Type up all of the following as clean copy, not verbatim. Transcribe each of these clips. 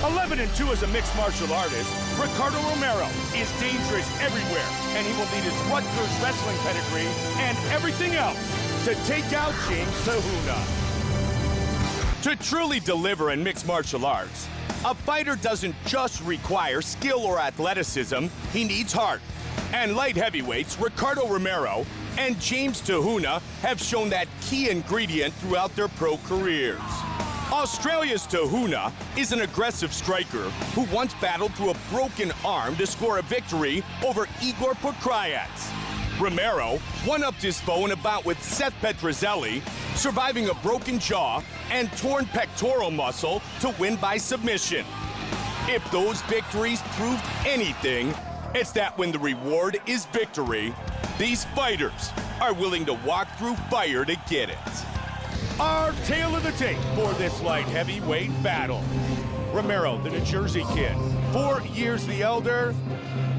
11-2 as a mixed martial artist, Ricardo Romero is dangerous everywhere, and he will need his Rutgers wrestling pedigree and everything else to take out James Tahuna. To truly deliver in mixed martial arts, a fighter doesn't just require skill or athleticism, he needs heart. And light heavyweights Ricardo Romero and James Tahuna have shown that key ingredient throughout their pro careers. Australia's Tahuna is an aggressive striker who once battled through a broken arm to score a victory over Igor Pokrayats. Romero one-upped his foe in a bout with Seth Petrozelli, surviving a broken jaw and torn pectoral muscle to win by submission. If those victories proved anything, it's that when the reward is victory, these fighters are willing to walk through fire to get it. Our tale of the tape for this light heavyweight battle. Romero, the New Jersey kid, 4 years the elder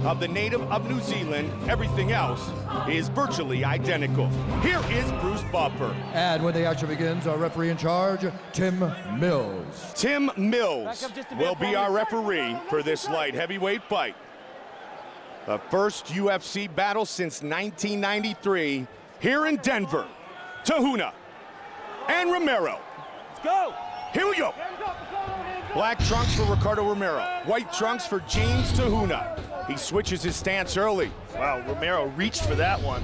of the native of New Zealand. Everything else is virtually identical. Here is Bruce Buffer. And when the action begins, our referee in charge, Tim Mills. Tim Mills will be our referee for this light heavyweight fight. The first UFC battle since 1993 here in Denver. Tahuna and Romero. Let's go. Here we go. Black trunks for Ricardo Romero. White trunks for James Tahuna. He switches his stance early. Wow, Romero reached for that one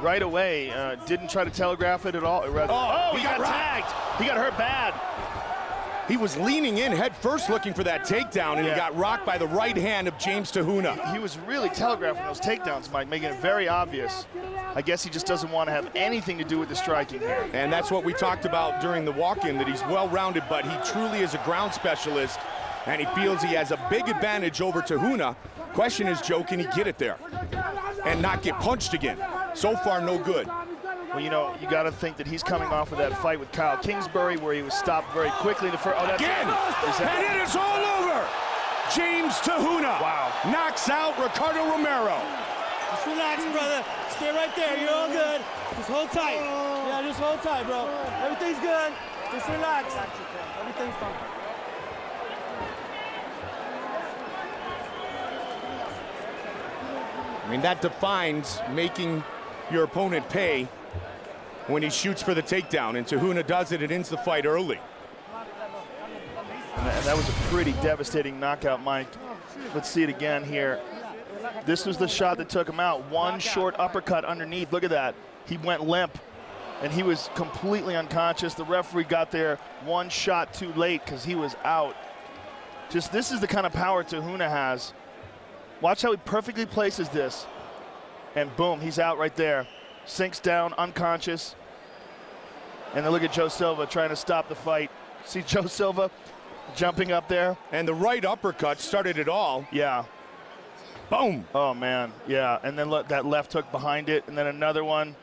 right away. Didn't try to telegraph it at all. Oh, he got tagged. He got hurt bad. He was leaning in head first looking for that takedown, and he got rocked by the right hand of James Tahuna. He was really telegraphing those takedowns, Mike, making it very obvious. I guess he just doesn't want to have anything to do with the striking here. And that's what we talked about during the walk-in, that he's well-rounded, but he truly is a ground specialist, and he feels he has a big advantage over Tahuna. Question is, Joe, can he get it there and not get punched again? So far, no good. Well, you know, you got to think that he's coming off of that fight with Kyle Kingsbury where he was stopped very quickly. And it is all over. James Tahuna knocks out Ricardo Romero. Just relax, brother. Stay right there. You're all good. Just hold tight. Yeah, just hold tight, bro. Everything's good. Just relax. Everything's fine. I mean, that defines making your opponent pay when he shoots for the takedown, and Tahuna does it. It ends the fight early. And that was a pretty devastating knockout, Mike. Let's see it again here. This was the shot that took him out. One short uppercut underneath. Look at that. He went limp, and he was completely unconscious. The referee got there one shot too late because he was out. Just this is the kind of power Tahuna has. Watch how he perfectly places this. And boom, he's out right there. Sinks down, unconscious. And then look at Joe Silva trying to stop the fight. See Joe Silva jumping up there? And the right uppercut started it all. Yeah. Boom. Oh, man, yeah. And then look, that left hook behind it, and then another one.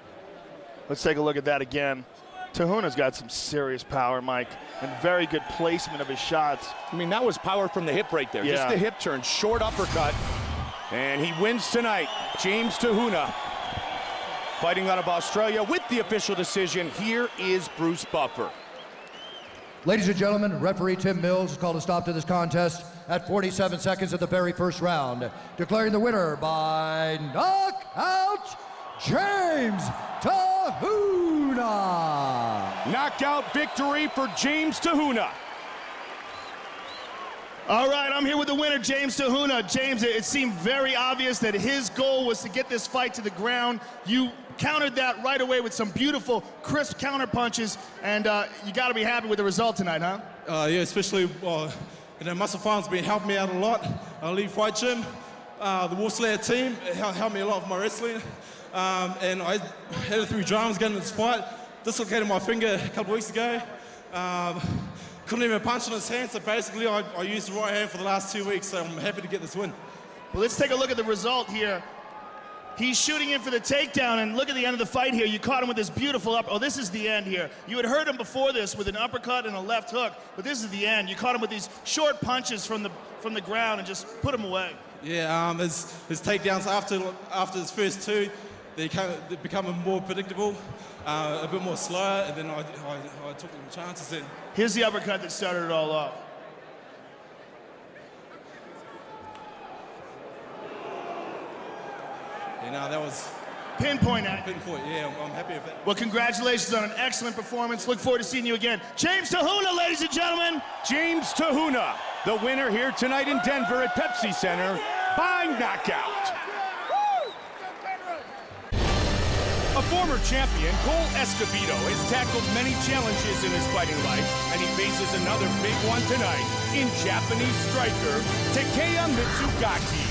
Let's take a look at that again. Tahuna's got some serious power, Mike, and very good placement of his shots. I mean, that was power from the hip right there. Yeah. Just the hip turn, short uppercut. And he wins tonight. James Tahuna, fighting out of Australia with the official decision. Here is Bruce Buffer. Ladies and gentlemen, referee Tim Mills has called a stop to this contest at 47 seconds of the very first round, declaring the winner by knockout, James Tahuna. Knockout victory for James Tahuna. All right, I'm here with the winner, James Tahuna. James, it seemed very obvious that his goal was to get this fight to the ground. You countered that right away with some beautiful, crisp counter punches, and you got to be happy with the result tonight, huh? Yeah, especially, Muscle Farm's been helping me out a lot. Elite Fight Gym, the Wolf Slayer team helped me a lot with my wrestling. And I had 3 dramas getting this fight. Dislocated my finger a couple weeks ago. Couldn't even punch on his hand, so basically I used the right hand for the last 2 weeks, so I'm happy to get this win. Well, let's take a look at the result here. He's shooting in for the takedown, and look at the end of the fight here. You caught him with this beautiful up. Oh, this is the end here. You had heard him before this with an uppercut and a left hook, but this is the end. You caught him with these short punches from the ground and just put him away. Yeah, his takedowns after his first 2, they become more predictable, a bit more slower, and then I took some chances. And here's the uppercut that started it all off. And that was Pinpoint at it. pinpoint. Yeah, I'm happy with that. Well, congratulations on an excellent performance. Look forward to seeing you again. James Tahuna, ladies and gentlemen. James Tahuna, the winner here tonight in Denver at Pepsi Center by knockout. A former champion, Cole Escobedo, has tackled many challenges in his fighting life, and he faces another big one tonight in Japanese striker Takeya Mitsugaki.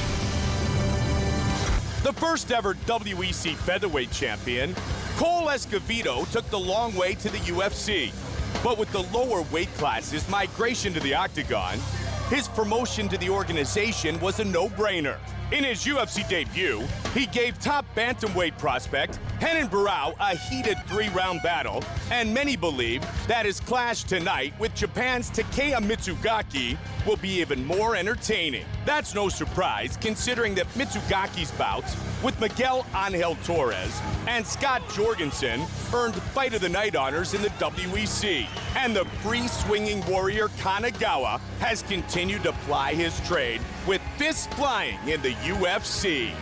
The first ever WEC featherweight champion, Cole Escobedo took the long way to the UFC. But with the lower weight classes migration to the octagon, his promotion to the organization was a no-brainer. In his UFC debut, he gave top bantamweight prospect Renan Barão a heated 3-round battle, and many believe that his clash tonight with Japan's Takeya Mitsugaki will be even more entertaining. That's no surprise, considering that Mitsugaki's bouts with Miguel Angel Torres and Scott Jorgensen earned Fight of the Night honors in the WEC. And the free-swinging warrior Kanagawa has continued to ply his trade with fists flying in the UFC.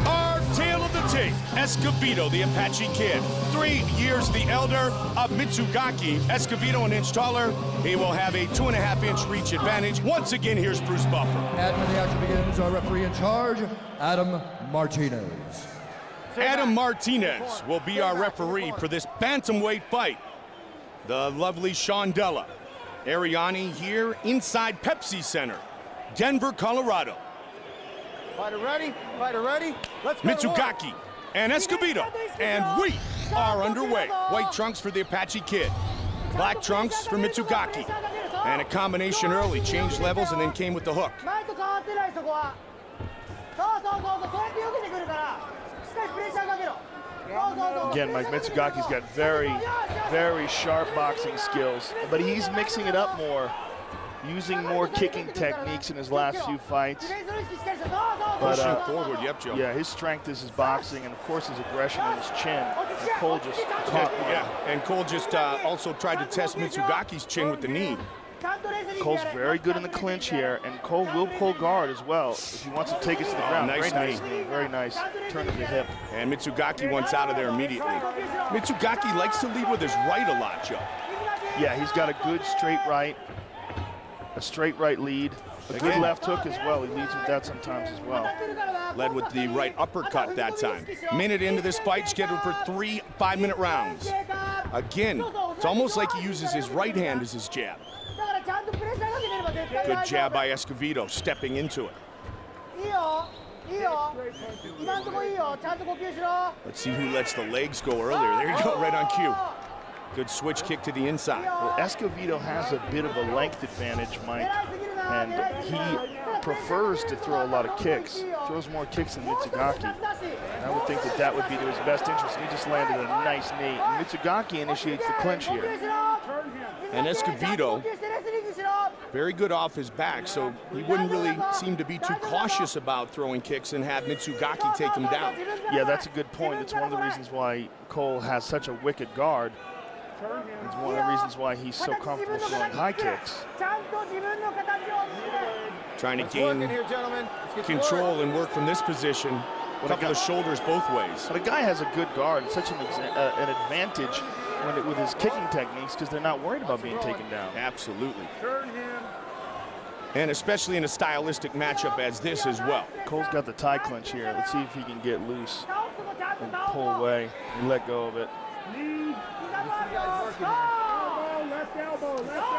Our tale of the tape, Escobedo, the Apache Kid. 3 years the elder of Mitsugaki. Escobedo an inch taller. He will have a 2.5-inch reach advantage. Once again, here's Bruce Buffer. And when the action begins, our referee in charge, Adam Martinez. Adam Martinez will be our referee for this bantamweight fight. The lovely Shondella Ariani here inside Pepsi Center, Denver, Colorado. Fighter ready? Fighter ready? Let's go. Mitsugaki and Escobedo, and we are underway. White trunks for the Apache Kid, black trunks for Mitsugaki, and a combination early, changed levels, and then came with the hook. Again, Mike Mitsugaki's got very, very sharp boxing skills, but he's mixing it up more, using more kicking techniques in his last few fights. Pushing forward, yep, Joe. Yeah, his strength is his boxing, and of course his aggression and his chin. And Cole just caught one. Yeah, and Cole just also tried to test Mitsugaki's chin with the knee. Cole's very good in the clinch here, and Cole will pull guard as well if he wants to take it to the ground. Nice very nice knee. knee, very nice. Turn of the hip. And Mitsugaki wants out of there immediately. Mitsugaki likes to lead with his right a lot, Joe. Yeah, he's got a good straight right, a straight right lead, a good left hook as well. He leads with that sometimes as well. Led with the right uppercut that time. Minute into this fight, scheduled for 3 5-minute rounds. Again, it's almost like he uses his right hand as his jab. Good jab by Escobedo, stepping into it. Let's see who lets the legs go earlier. There you go, right on cue. Good switch kick to the inside. Well, Escobedo has a bit of a length advantage, Mike, and he prefers to throw a lot of kicks. Throws more kicks than Mitsugaki. I would think that that would be to his best interest. He just landed a nice knee. And Mitsugaki initiates the clinch here. And Escobedo, very good off his back, so he wouldn't really seem to be too cautious about throwing kicks and have Mitsugaki take him down. Yeah, that's a good point. It's one of the reasons why Cole has such a wicked guard. It's one of the reasons why he's so comfortable throwing high kicks. Trying to gain control and work from this position. A couple of shoulders both ways. But a guy has a good guard. It's such an advantage with his kicking techniques because they're not worried about being taken down. Absolutely. And especially in a stylistic matchup as this as well. Cole's got the tie clinch here. Let's see if he can get loose and pull away and let go of it.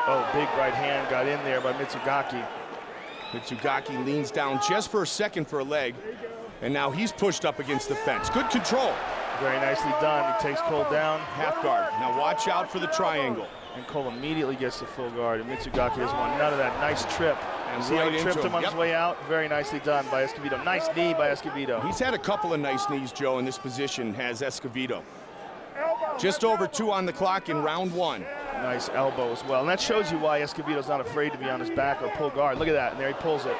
Oh, big right hand got in there by Mitsugaki. Mitsugaki leans down just for a second for a leg, and now he's pushed up against the fence. Good control. Very nicely done. He takes Cole down. Half guard. Now watch out for the triangle. And Cole immediately gets the full guard, and Mitsugaki has won none of that. Nice trip. And see how right he tripped into him on his way out? Very nicely done by Escobedo. Nice knee by Escobedo. He's had a couple of nice knees, Joe, in this position, has Escobedo. Just over 2 on the clock in round 1. Nice elbow as well. And that shows you why Escobedo's not afraid to be on his back or pull guard. Look at that, and there he pulls it.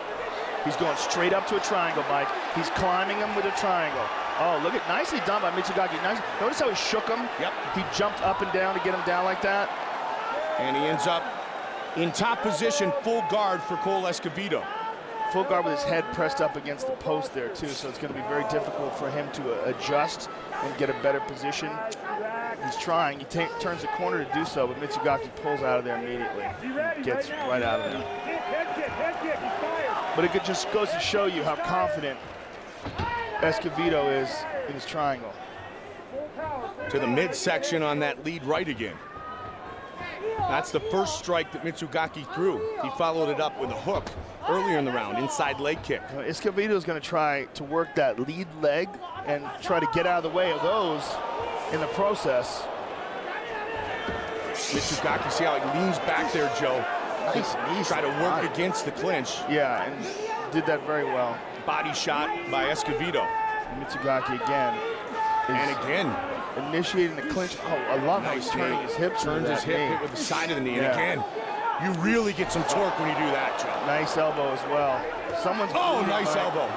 He's going straight up to a triangle, Mike. He's climbing him with a triangle. Oh, look at, nicely done by Mitsugaki. Nice. Notice how he shook him? Yep. He jumped up and down to get him down like that. And he ends up in top position, full guard for Cole Escobedo. full guard with his head pressed up against the post there too, so it's going to be very difficult for him to adjust and get a better position. He's trying, he turns the corner to do so, but Mitsugaki pulls out of there immediately. Gets right out of there. But it just goes to show you how confident Escovedo is in his triangle. To the midsection on that lead right again. That's the first strike that Mitsugaki threw. He followed it up with a hook earlier in the round, inside leg kick. Escovedo is going to try to work that lead leg and try to get out of the way of those in the process. Mitsugaki, see how he leans back there, Joe. Nice knees. Try to work against the clinch. Yeah, and did that very well. Body shot by Escovedo. Mitsugaki again. And again. Initiating the clinch. Oh, I love how he's turning his hips. Turns his hip, hit with the side of the knee. And again, you really get some torque when you do that, Joe. Nice elbow as well. Someone's nice elbow.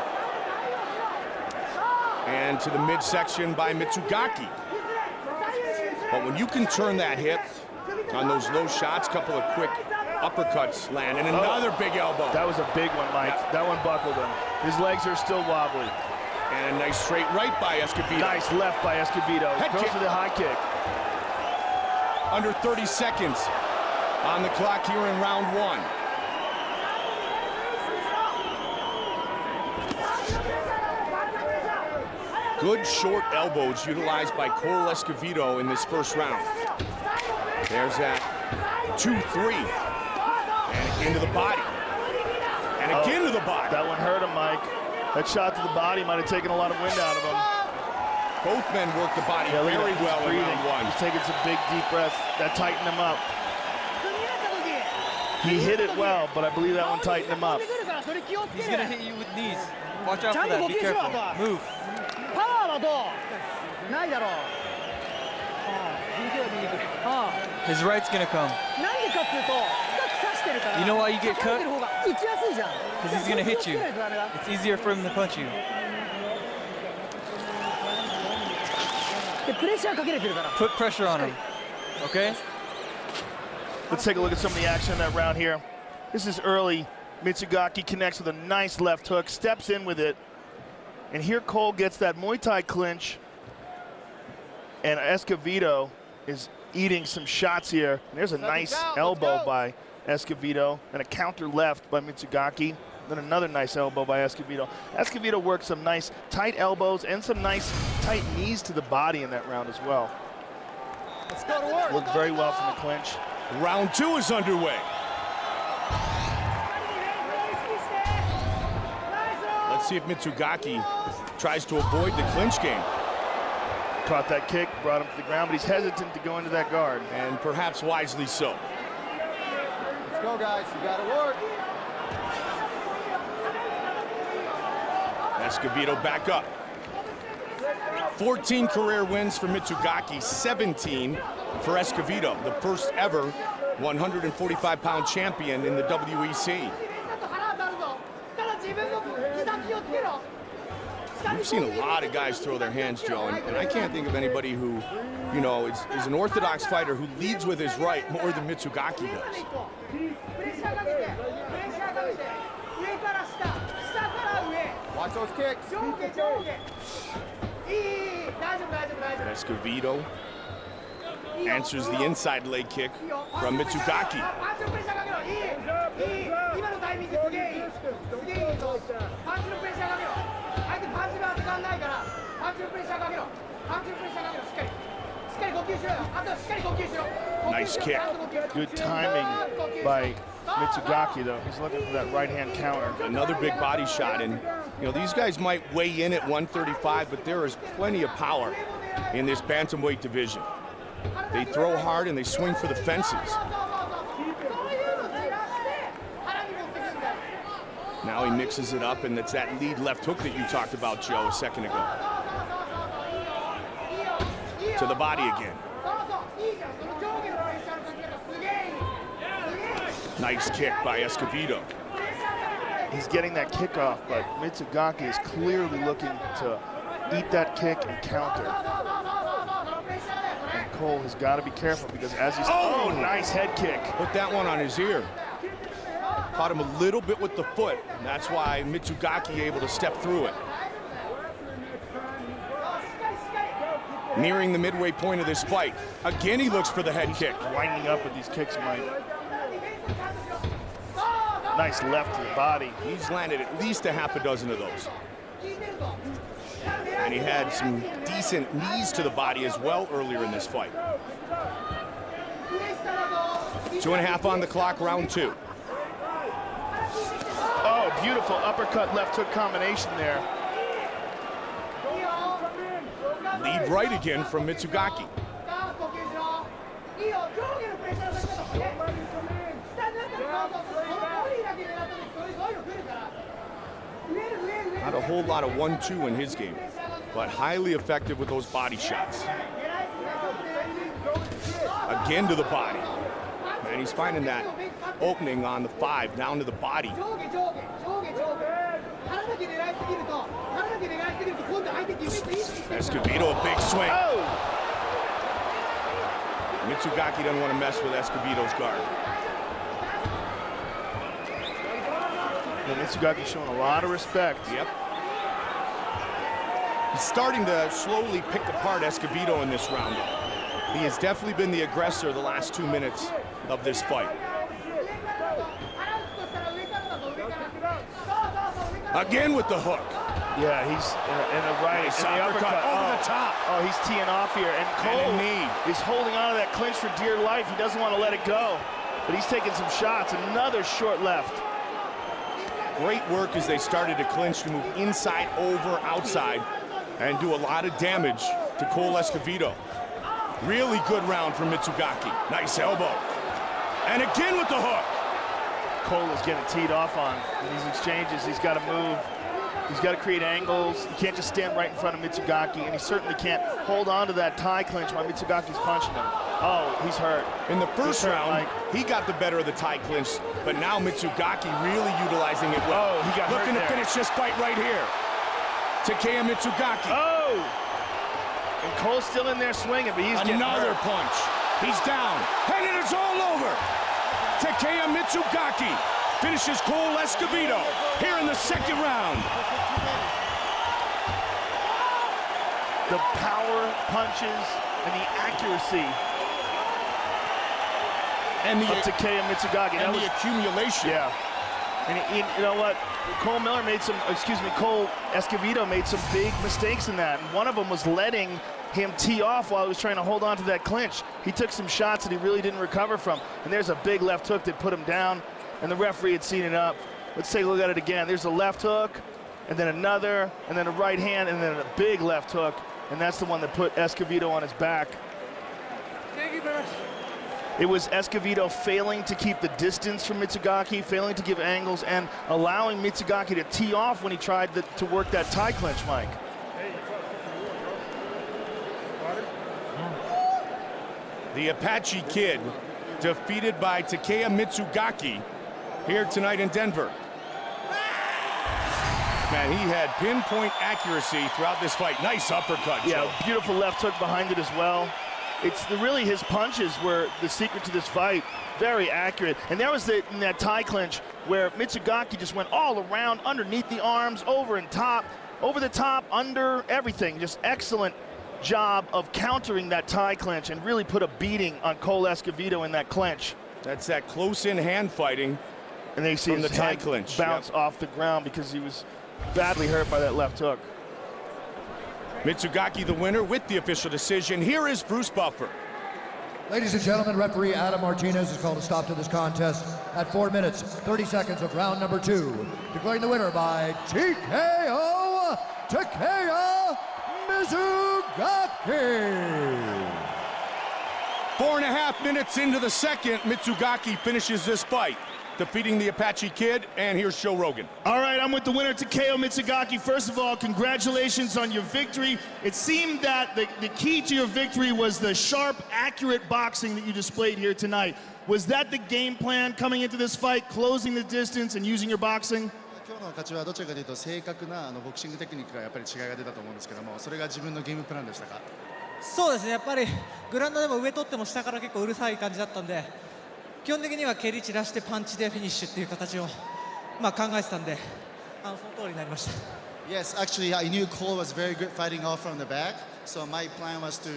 And to the midsection by Mitsugaki. But when you can turn that hip on those low shots, couple of quick uppercuts land, and another big elbow. That was a big one, Mike. Yeah. That one buckled him. His legs are still wobbly. And a nice straight right by Escovedo. Nice left by Escovedo. Head goes kick. for the high kick. Under 30 seconds on the clock here in round one. Good short elbows utilized by Cole Escovedo in this first round. There's that 2-3. And again to the body. And again to the body. That one hurt him, Mike. That shot to the body might have taken a lot of wind out of him. Both men work the body very well in round one. He's taking some big, deep breaths. That tightened him up. He hit it well, but I believe that one tightened him up. He's going to hit you with knees. Watch out for that. Be careful. Move. His right's going to come. You know why you get cut? Because he's going to hit you. It's easier for him to punch you. Put pressure on him, okay? Let's take a look at some of the action in that round here. This is early. Mitsugaki connects with a nice left hook, steps in with it. And here Cole gets that Muay Thai clinch. And Escovedo is eating some shots here. And there's a nice elbow by Escovedo and a counter left by Mitsugaki. Then another nice elbow by Escovedo. Escovedo worked some nice tight elbows and some nice tight knees to the body in that round as well. Let's go to work. Worked very well from the clinch. Round two is underway. Let's see if Mitsugaki tries to avoid the clinch game. Caught that kick, brought him to the ground, but he's hesitant to go into that guard. And perhaps wisely so. Let's go, guys. You got to work. Escovedo back up. 14 career wins for Mitsugaki, 17 for Escovedo, the first ever 145-pound champion in the WEC. We've seen a lot of guys throw their hands, Joe, and I can't think of anybody who, you know, is an orthodox fighter who leads with his right more than Mitsugaki does. Watch those kicks. Escovedo answers the inside leg kick from Mitsugaki. Nice kick. Good timing by Mitsugaki, though. He's looking for that right-hand counter. Another big body shot, and you know these guys might weigh in at 135, but there is plenty of power in this bantamweight division. They throw hard and they swing for the fences. Now he mixes it up, and it's that lead left hook that you talked about, Joe, a second ago. To the body again. Nice kick by Escovedo. He's getting that kick off, but Mitsugaki is clearly looking to eat that kick and counter. And Cole has got to be careful because as he's... Oh, nice head kick. Put that one on his ear. Caught him a little bit with the foot, and that's why Mitsugaki able to step through it. Nearing the midway point of this fight. Again, he looks for the head kick. Winding up with these kicks, Mike. Nice left to the body. He's landed at least a half a dozen of those. And he had some decent knees to the body as well earlier in this fight. 2.5 on the clock, round 2. Oh, beautiful uppercut, left hook combination there. Lead right again from Mitsugaki. Not a whole lot of 1-2 in his game, but highly effective with those body shots. Again to the body. And he's finding that opening on the 5, down to the body. Escobedo, a big swing. Oh! Mitsugaki doesn't want to mess with Escobedo's guard. And Mitsugaki showing a lot of respect. Yep. He's starting to slowly pick apart Escobedo in this round. He has definitely been the aggressor the last 2 minutes of this fight. Again with the hook. Yeah, he's in the right. Nice and the uppercut over the top. Oh, he's teeing off here. And Cole And a knee. is holding on to that clinch for dear life. He doesn't want to let it go. But he's taking some shots. Another short left. Great work as they started to clinch to move inside, over, outside, and do a lot of damage to Cole Escobedo. Really good round from Mitsugaki. Nice elbow. And again with the hook. Cole is getting teed off on in these exchanges. He's got to move. He's got to create angles. He can't just stand right in front of Mitsugaki, and he certainly can't hold on to that tie clinch while Mitsugaki's punching him. Oh, he's hurt. In the first hurt, round, Mike. he got the better of the tie clinch, but now Mitsugaki really utilizing it well. Oh, he got looking hurt to there. finish this fight right here. Takeya Mitsugaki. Oh! And Cole's still in there swinging, but he's getting Another hurt. punch. He's down. And it is all over. Takeya Mitsugaki finishes Cole Escobedo here in the second round. The power punches and the accuracy And of Takeya Mitsugaki. and the accumulation. Yeah. And you know what? Cole Escobedo made some big mistakes in that. And one of them was letting him tee off while he was trying to hold on to that clinch. He took some shots that he really didn't recover from. And there's a big left hook that put him down. And the referee had seen it up. Let's take a look at it again. There's a left hook, and then another, and then a right hand, and then a big left hook. And that's the one that put Escobedo on his back. Thank you, man. It was Escobedo failing to keep the distance from Mitsugaki, failing to give angles, and allowing Mitsugaki to tee off when he tried to work that tie clinch, Mike. The Apache Kid defeated by Takeya Mitsugaki here tonight in Denver. Man, he had pinpoint accuracy throughout this fight. Nice uppercut, Joe. Yeah, beautiful left hook behind it as well. It's really his punches were the secret to this fight. Very accurate. And there was in that tie clinch where Mitsugaki just went all around, underneath the arms, over and top, over the top, under everything. Just excellent job of countering that tie clinch and really put a beating on Cole Escobedo in that clinch. That's that close-in hand fighting. And then you see From his the tie head clinch, bounce yep. off the ground because he was badly hurt by that left hook. Mitsugaki the winner with the official decision. Here is Bruce Buffer. Ladies and gentlemen, referee Adam Martinez has called a stop to this contest at 4 minutes, 30 seconds of round number 2, declaring the winner by TKO, Takeya Mitsugaki. 4.5 minutes into the second, Mitsugaki finishes this fight, defeating the Apache Kid, and here's Joe Rogan. All right, I'm with the winner, Takeya Mitsugaki. First of all, congratulations on your victory. It seemed that the key to your victory was the sharp, accurate boxing that you displayed here tonight. Was that the game plan coming into this fight, closing the distance and using your boxing? 今日の勝ちはどちらかというと正確なボクシングテクニックがやっぱり違いが出たと思うんですけども、それが自分のゲームプランでしたか？そうですね、やっぱりグラウンドでも上取っても下から結構うるさい感じだったんで、基本的には蹴り散らしてパンチでフィニッシュっていう形を、まあ、考えてたんで、その通りになりました。Yes, actually, I knew Cole was very good fighting off from the back, so my plan was to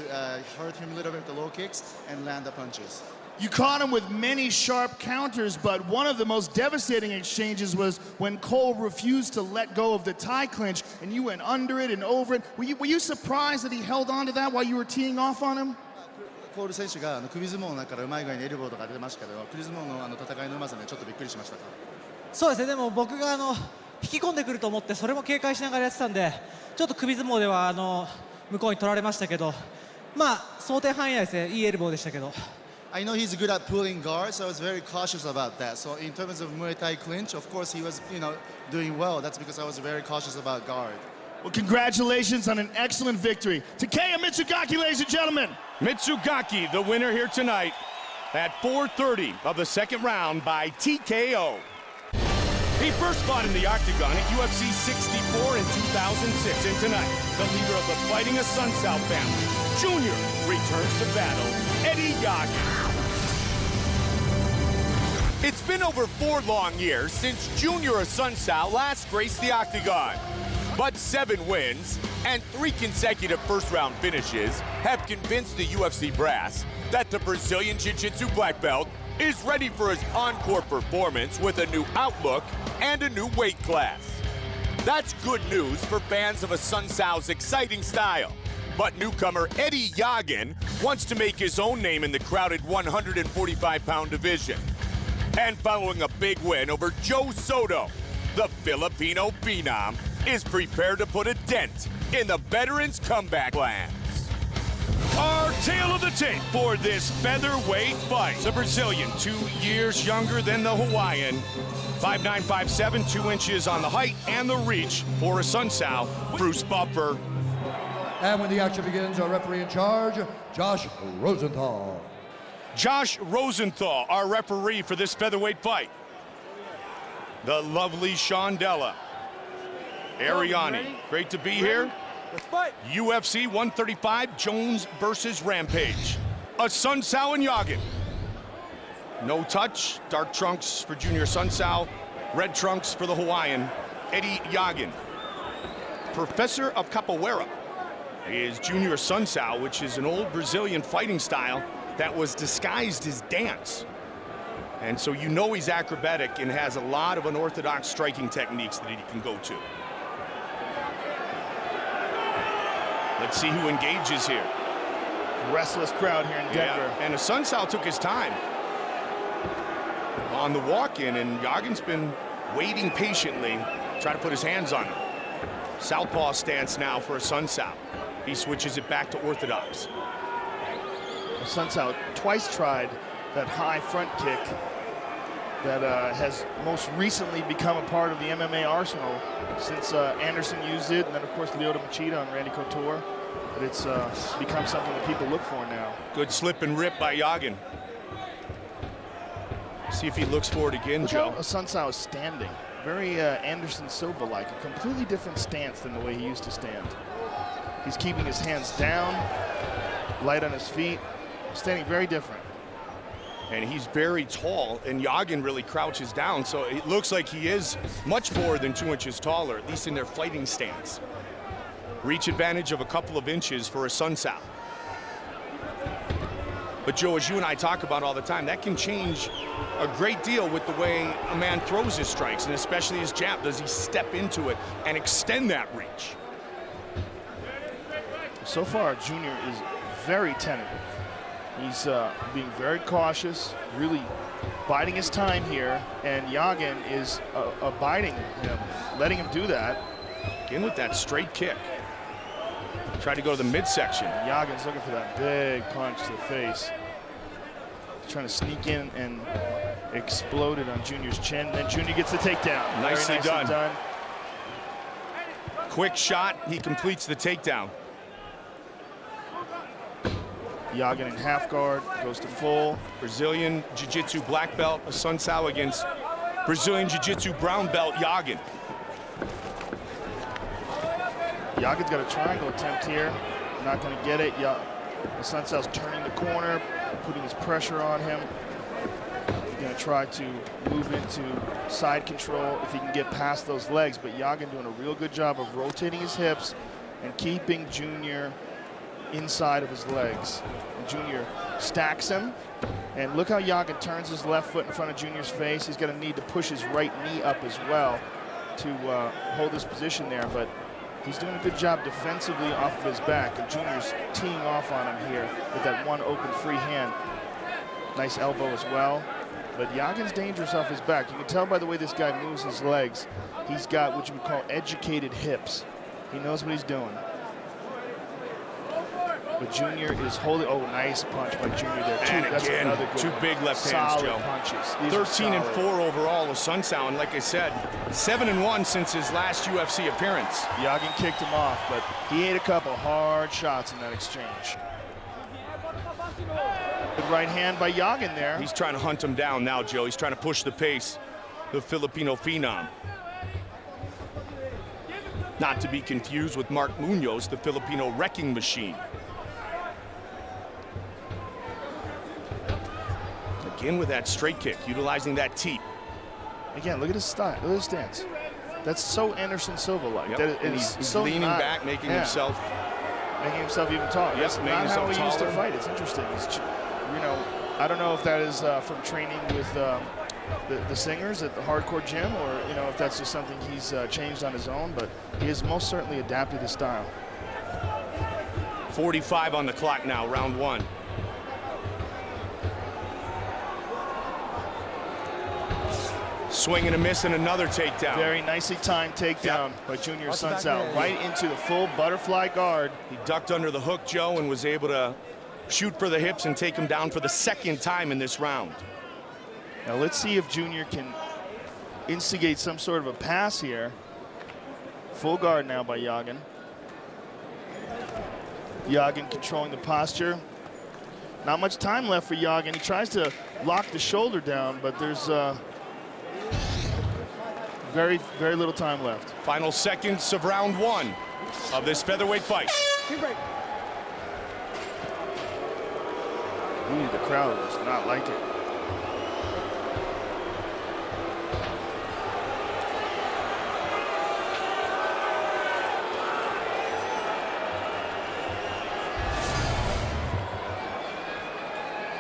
hurt him a little bit with the low kicks and land the punches. You caught him with many sharp counters, but one of the most devastating exchanges was when Cole refused to let go of the tie clinch, and you went under it and over it. Were you surprised that he held on to that while you were teeing off on him? コール選手が首相撲の中からうまい具合にエルボーとか出てましたけど、首相撲の戦いのうまさでちょっとびっくりしましたか。そうですね。でも僕が引き込んでくると思ってそれも警戒しながらやってたんで、ちょっと首相撲では向こうに取られましたけど、まあ想定範囲内ですね。いいエルボーでしたけど。I know he's good at pulling guard, so I was very cautious about that. So in terms of Muay Thai clinch, of course he was, doing well. That's because I was very cautious about guard. Well, congratulations on an excellent victory. Takeya Mitsugaki, ladies and gentlemen. Mitsugaki, the winner here tonight at 4:30 of the second round by TKO. He first fought in the octagon at UFC 64 in 2006, and tonight, the leader of the Fighting a Sun Sal family, Junior, returns to battle Eddie Yagi. It's been over 4 long years since Junior Asunsao last graced the octagon. But 7 wins and 3 consecutive first-round finishes have convinced the UFC brass that the Brazilian Jiu-Jitsu black belt is ready for his encore performance with a new outlook and a new weight class. That's good news for fans of Asunsao's exciting style. But newcomer Eddie Yagin wants to make his own name in the crowded 145-pound division. And following a big win over Joe Soto, the Filipino phenom is prepared to put a dent in the veterans' comeback plans. Our tale of the tape for this featherweight fight. The Brazilian, 2 years younger than the Hawaiian. 5'9", 5'7", 2 inches on the height and the reach for Asunsao, Bruce Buffer. And when the action begins, our referee in charge, Josh Rosenthal. Josh Rosenthal, our referee for this featherweight fight. The lovely Shondella. Ariani, great to be here. Let's fight. UFC 135, Jones versus Rampage. Asunsao and Yagin. No touch, dark trunks for Junior Asunsao, red trunks for the Hawaiian, Eddie Yagin. Professor of Capoeira is Junior Asunsao, which is an old Brazilian fighting style that was disguised as dance. And so you know he's acrobatic and has a lot of unorthodox striking techniques that he can go to. Let's see who engages here. Restless crowd here in Denver. Yeah, and Asunsao took his time on the walk-in, and Yagin's been waiting patiently, trying to put his hands on him. Southpaw stance now for Asunsao. He switches it back to orthodox. Asunsao twice tried that high front kick that has most recently become a part of the MMA arsenal since Anderson used it, and then of course Lyoto Machida on Randy Couture. But it's become something that people look for now. Good slip and rip by Yagin. See if he looks for it again, Joe. Asunsao is standing. Very Anderson Silva-like, a completely different stance than the way he used to stand. He's keeping his hands down, light on his feet, standing very different. And he's very tall, and Yagin really crouches down, so it looks like he is much more than 2 inches taller, at least in their fighting stance. Reach advantage of a couple of inches for Asunsao. But Joe, as you and I talk about all the time, that can change a great deal with the way a man throws his strikes, and especially his jab. Does he step into it and extend that reach? So far, Junior is very tentative. He's being very cautious, really biding his time here, and Yagin is abiding him, letting him do that. Again with that straight kick. Tried to go to the midsection. Yagin's looking for that big punch to the face. He's trying to sneak in and explode it on Junior's chin. Then Junior gets the takedown. Nicely done. Quick shot, he completes the takedown. Yagin in half guard, goes to full. Brazilian Jiu-Jitsu black belt, Asunsao against Brazilian Jiu-Jitsu brown belt, Yagin. Yagin's got a triangle attempt here. Not going to get it. Asunsao's turning the corner, putting his pressure on him. going to try to move into side control if he can get past those legs. But Yagin doing a real good job of rotating his hips and keeping Junior inside of his legs. And Junior stacks him. And look how Yagin turns his left foot in front of Junior's face. He's going to need to push his right knee up as well to hold his position there. But he's doing a good job defensively off of his back. And Junior's teeing off on him here with that one open free hand. Nice elbow as well. But Yagin's dangerous off his back. You can tell by the way this guy moves his legs. He's got what you would call educated hips. He knows what he's doing. But Junior is holding. Oh, nice punch by Junior there. And that's again, another good two one. big left hands, Solid Joe. punches. These 13 and are 4 overall with Sun Tzu, and like I said, 7-1 since his last UFC appearance. Yagin kicked him off, but he ate a couple hard shots in that exchange. Good right hand by Yagin there. He's trying to hunt him down now, Joe. He's trying to push the pace, the Filipino phenom. Not to be confused with Mark Munoz, the Filipino wrecking machine. Again with that straight kick, utilizing that teep. Again, look at his style, look at his stance. That's so Anderson Silva-like. Yep. That And is he's so leaning back, making himself even taller. That's making not how himself he used to taller. fight. It's interesting. He's, you know, I don't know if that is from training with the singers at the hardcore gym, or you know if that's just something he's changed on his own. But he has most certainly adapted his style. 45 on the clock now, round one. Swing and a miss and another takedown. Very nicely timed takedown by Junior Sun Tzu, right into the full butterfly guard. He ducked under the hook, Joe, and was able to shoot for the hips and take him down for the second time in this round. Now let's see if Junior can instigate some sort of a pass here. Full guard now by Yagin. Yagin controlling the posture. Not much time left for Yagin. He tries to lock the shoulder down, but there's very, very little time left. Final seconds of round one of this featherweight fight. Ooh, the crowd does not like it.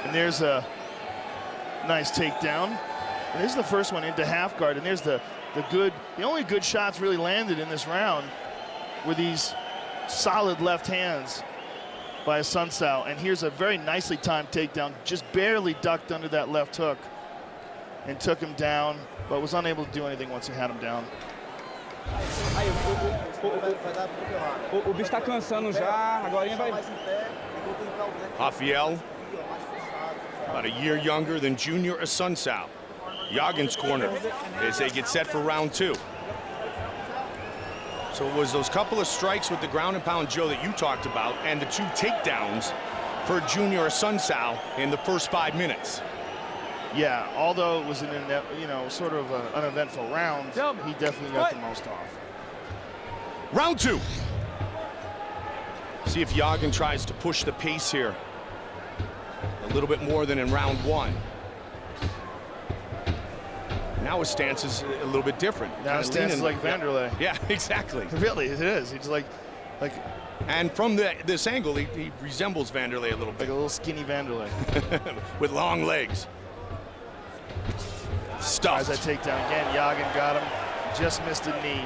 And there's a nice takedown. And there's the first one into half guard, and there's the only good shots really landed in this round were these solid left hands by Sun Tzu. And here's a very nicely timed takedown, just barely ducked under that left hook and took him down, but was unable to do anything once he had him down. O bicho tá cansando já, agora vai. Rafael, about a year younger than Junior Sun Tzu. Yagin's corner as they get set for round two. So it was those couple of strikes with the ground and pound, Joe, that you talked about, and the two takedowns for Junior Sun Tzu in the first 5 minutes. Yeah, although it was sort of an uneventful round, he definitely got the most off. Round two. See if Yagin tries to push the pace here a little bit more than in round one. Now his stance is a little bit different. Now his stance is like Vanderlei. Yeah, exactly. Really, it is. He's like. And from this angle, he resembles Vanderlei a little bit. Like a little skinny Vanderlei. With long legs. Stuffed. Tries that takedown again. Yagin got him. Just missed a knee.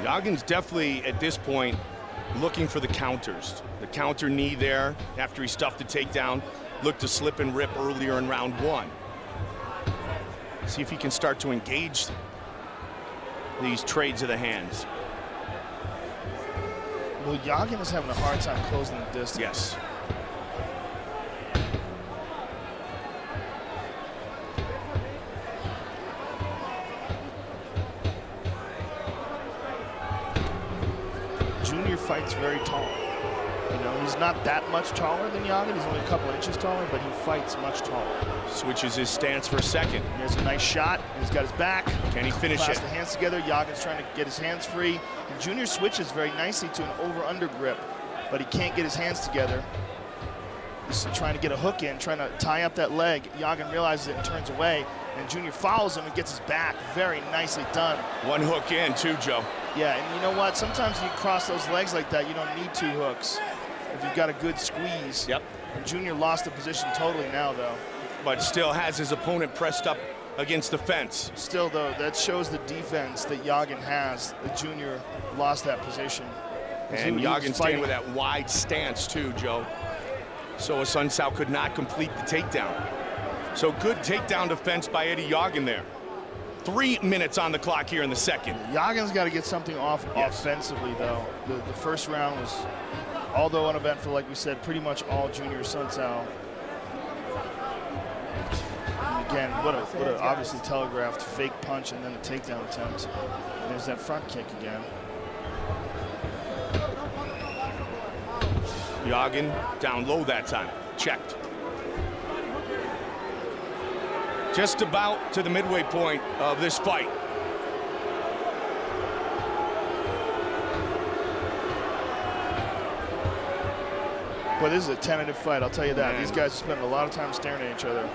Yagin's definitely, at this point, looking for the counters. The counter knee there after he stuffed the takedown. Looked to slip and rip earlier in round one. See if he can start to engage these trades of the hands. Well, Yagin is having a hard time closing the distance. Yes. Junior fights very tall. You know, he's not that much taller than Yagin. He's only a couple inches taller, but he fights much taller. Switches his stance for a second. Here's a nice shot. He's got his back. Can he finish Clasp it? the hands together. Yagin's trying to get his hands free. And Junior switches very nicely to an over-under grip, but he can't get his hands together. Just trying to get a hook in, trying to tie up that leg. Yagin realizes it and turns away, and Junior follows him and gets his back. Very nicely done. One hook in, too, Joe. Yeah, and you know what? Sometimes when you cross those legs like that, you don't need 2 hooks if you've got a good squeeze. Yep. And Junior lost the position totally now, though. But still has his opponent pressed up against the fence. Still, though, that shows the defense that Yagin has. The Junior lost that position. And Yagin staying with that wide stance, too, Joe. So Sun Sao could not complete the takedown. So good takedown defense by Eddie Yagin there. 3 minutes on the clock here in the second. Yagin's got to get something off offensively, though. The first round was, although uneventful, like we said, pretty much all Junior Sun Sao. And again, what a obviously telegraphed fake punch and then a takedown attempt. And there's that front kick again. Yagin down low that time. Checked. Just about to the midway point of this fight. Boy, this is a tentative fight, I'll tell you that. These guys spend a lot of time staring at each other.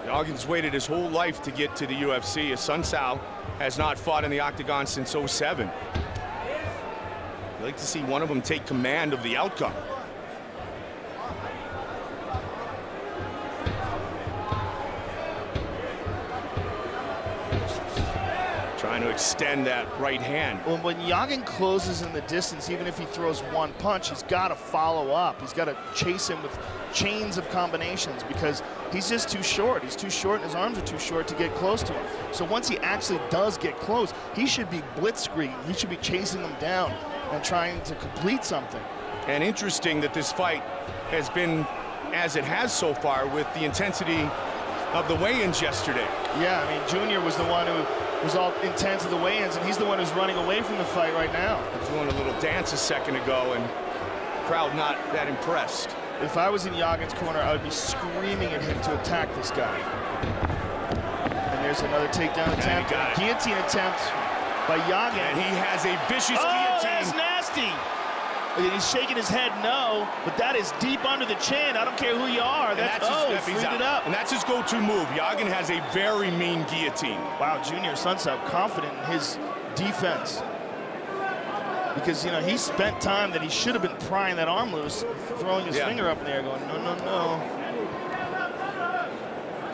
Yagin's waited his whole life to get to the UFC. As Sun Sao has not fought in the octagon since '07. I'd like to see one of them take command of the outcome. Trying to extend that right hand. Well, when Yagin closes in the distance, even if he throws one punch, he's got to follow up. He's got to chase him with chains of combinations because he's just too short. He's too short and his arms are too short to get close to him. So once he actually does get close, he should be blitzkrieging. He should be chasing him down and trying to complete something. And interesting that this fight has been as it has so far with the intensity of the weigh-ins yesterday. Yeah, I mean, Junior was the one who was all intense at the weigh-ins, and he's the one who's running away from the fight right now. Doing a little dance a second ago, and crowd not that impressed. If I was in Yagin's corner, I would be screaming at him to attack this guy. And there's another takedown attempt, a guillotine attempt by Yagin. And he has a vicious guillotine. guillotine. That's nasty. And he's shaking his head no, but that is deep under the chin. I don't care who you are. That's he freed it up. And that's his go-to move. Yagin has a very mean guillotine. Wow, Junior Sun Sao confident in his defense. Because, you know, he spent time that he should have been prying that arm loose, throwing his finger up in the air going, no, no, no.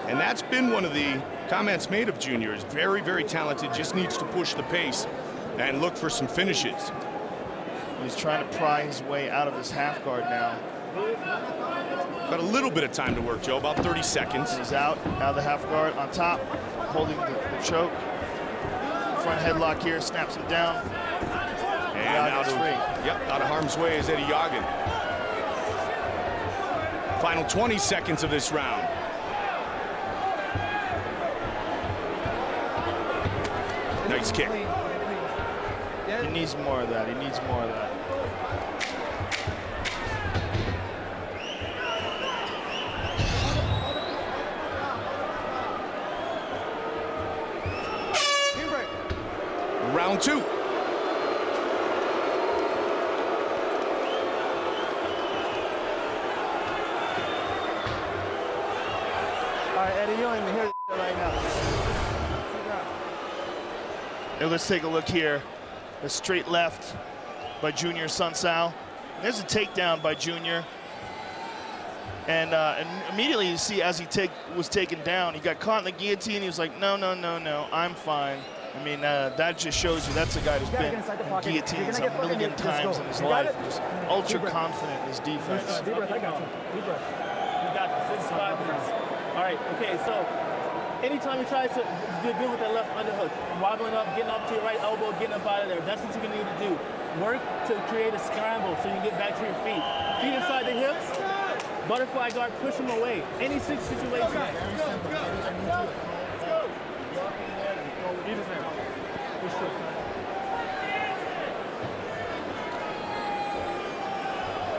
And that's been one of the comments made of Junior. Is very, very talented, just needs to push the pace and look for some finishes. He's trying to pry his way out of this half guard now. Got a little bit of time to work, Joe, about 30 seconds. He's out of the half guard, on top, holding the choke. Front headlock here, snaps him down. And out of harm's way is Eddie Yagin. Final 20 seconds of this round. Nice kick. He needs more of that. He needs more of that. Round 2. All right, Eddie, you don't even hear right now. Now let's take a look here. A straight left by Junior Sun Sao. There's a takedown by Junior. And immediately you see as he was taken down, he got caught in the guillotine. He was like, no, no, no, no, I'm fine. I mean, that just shows you that's a guy who's been in guillotines a million times in his life. Just ultra confident in his defense. Deep breath, I got you. Deep breath. You got this. This is 5 minutes. All right, okay, so anytime you try to deal with that left underhook, wobbling up, getting up to your right elbow, getting up out of there, that's what you're gonna need to do. Work to create a scramble so you can get back to your feet. Feet inside the hips, butterfly guard, push them away. Any situation.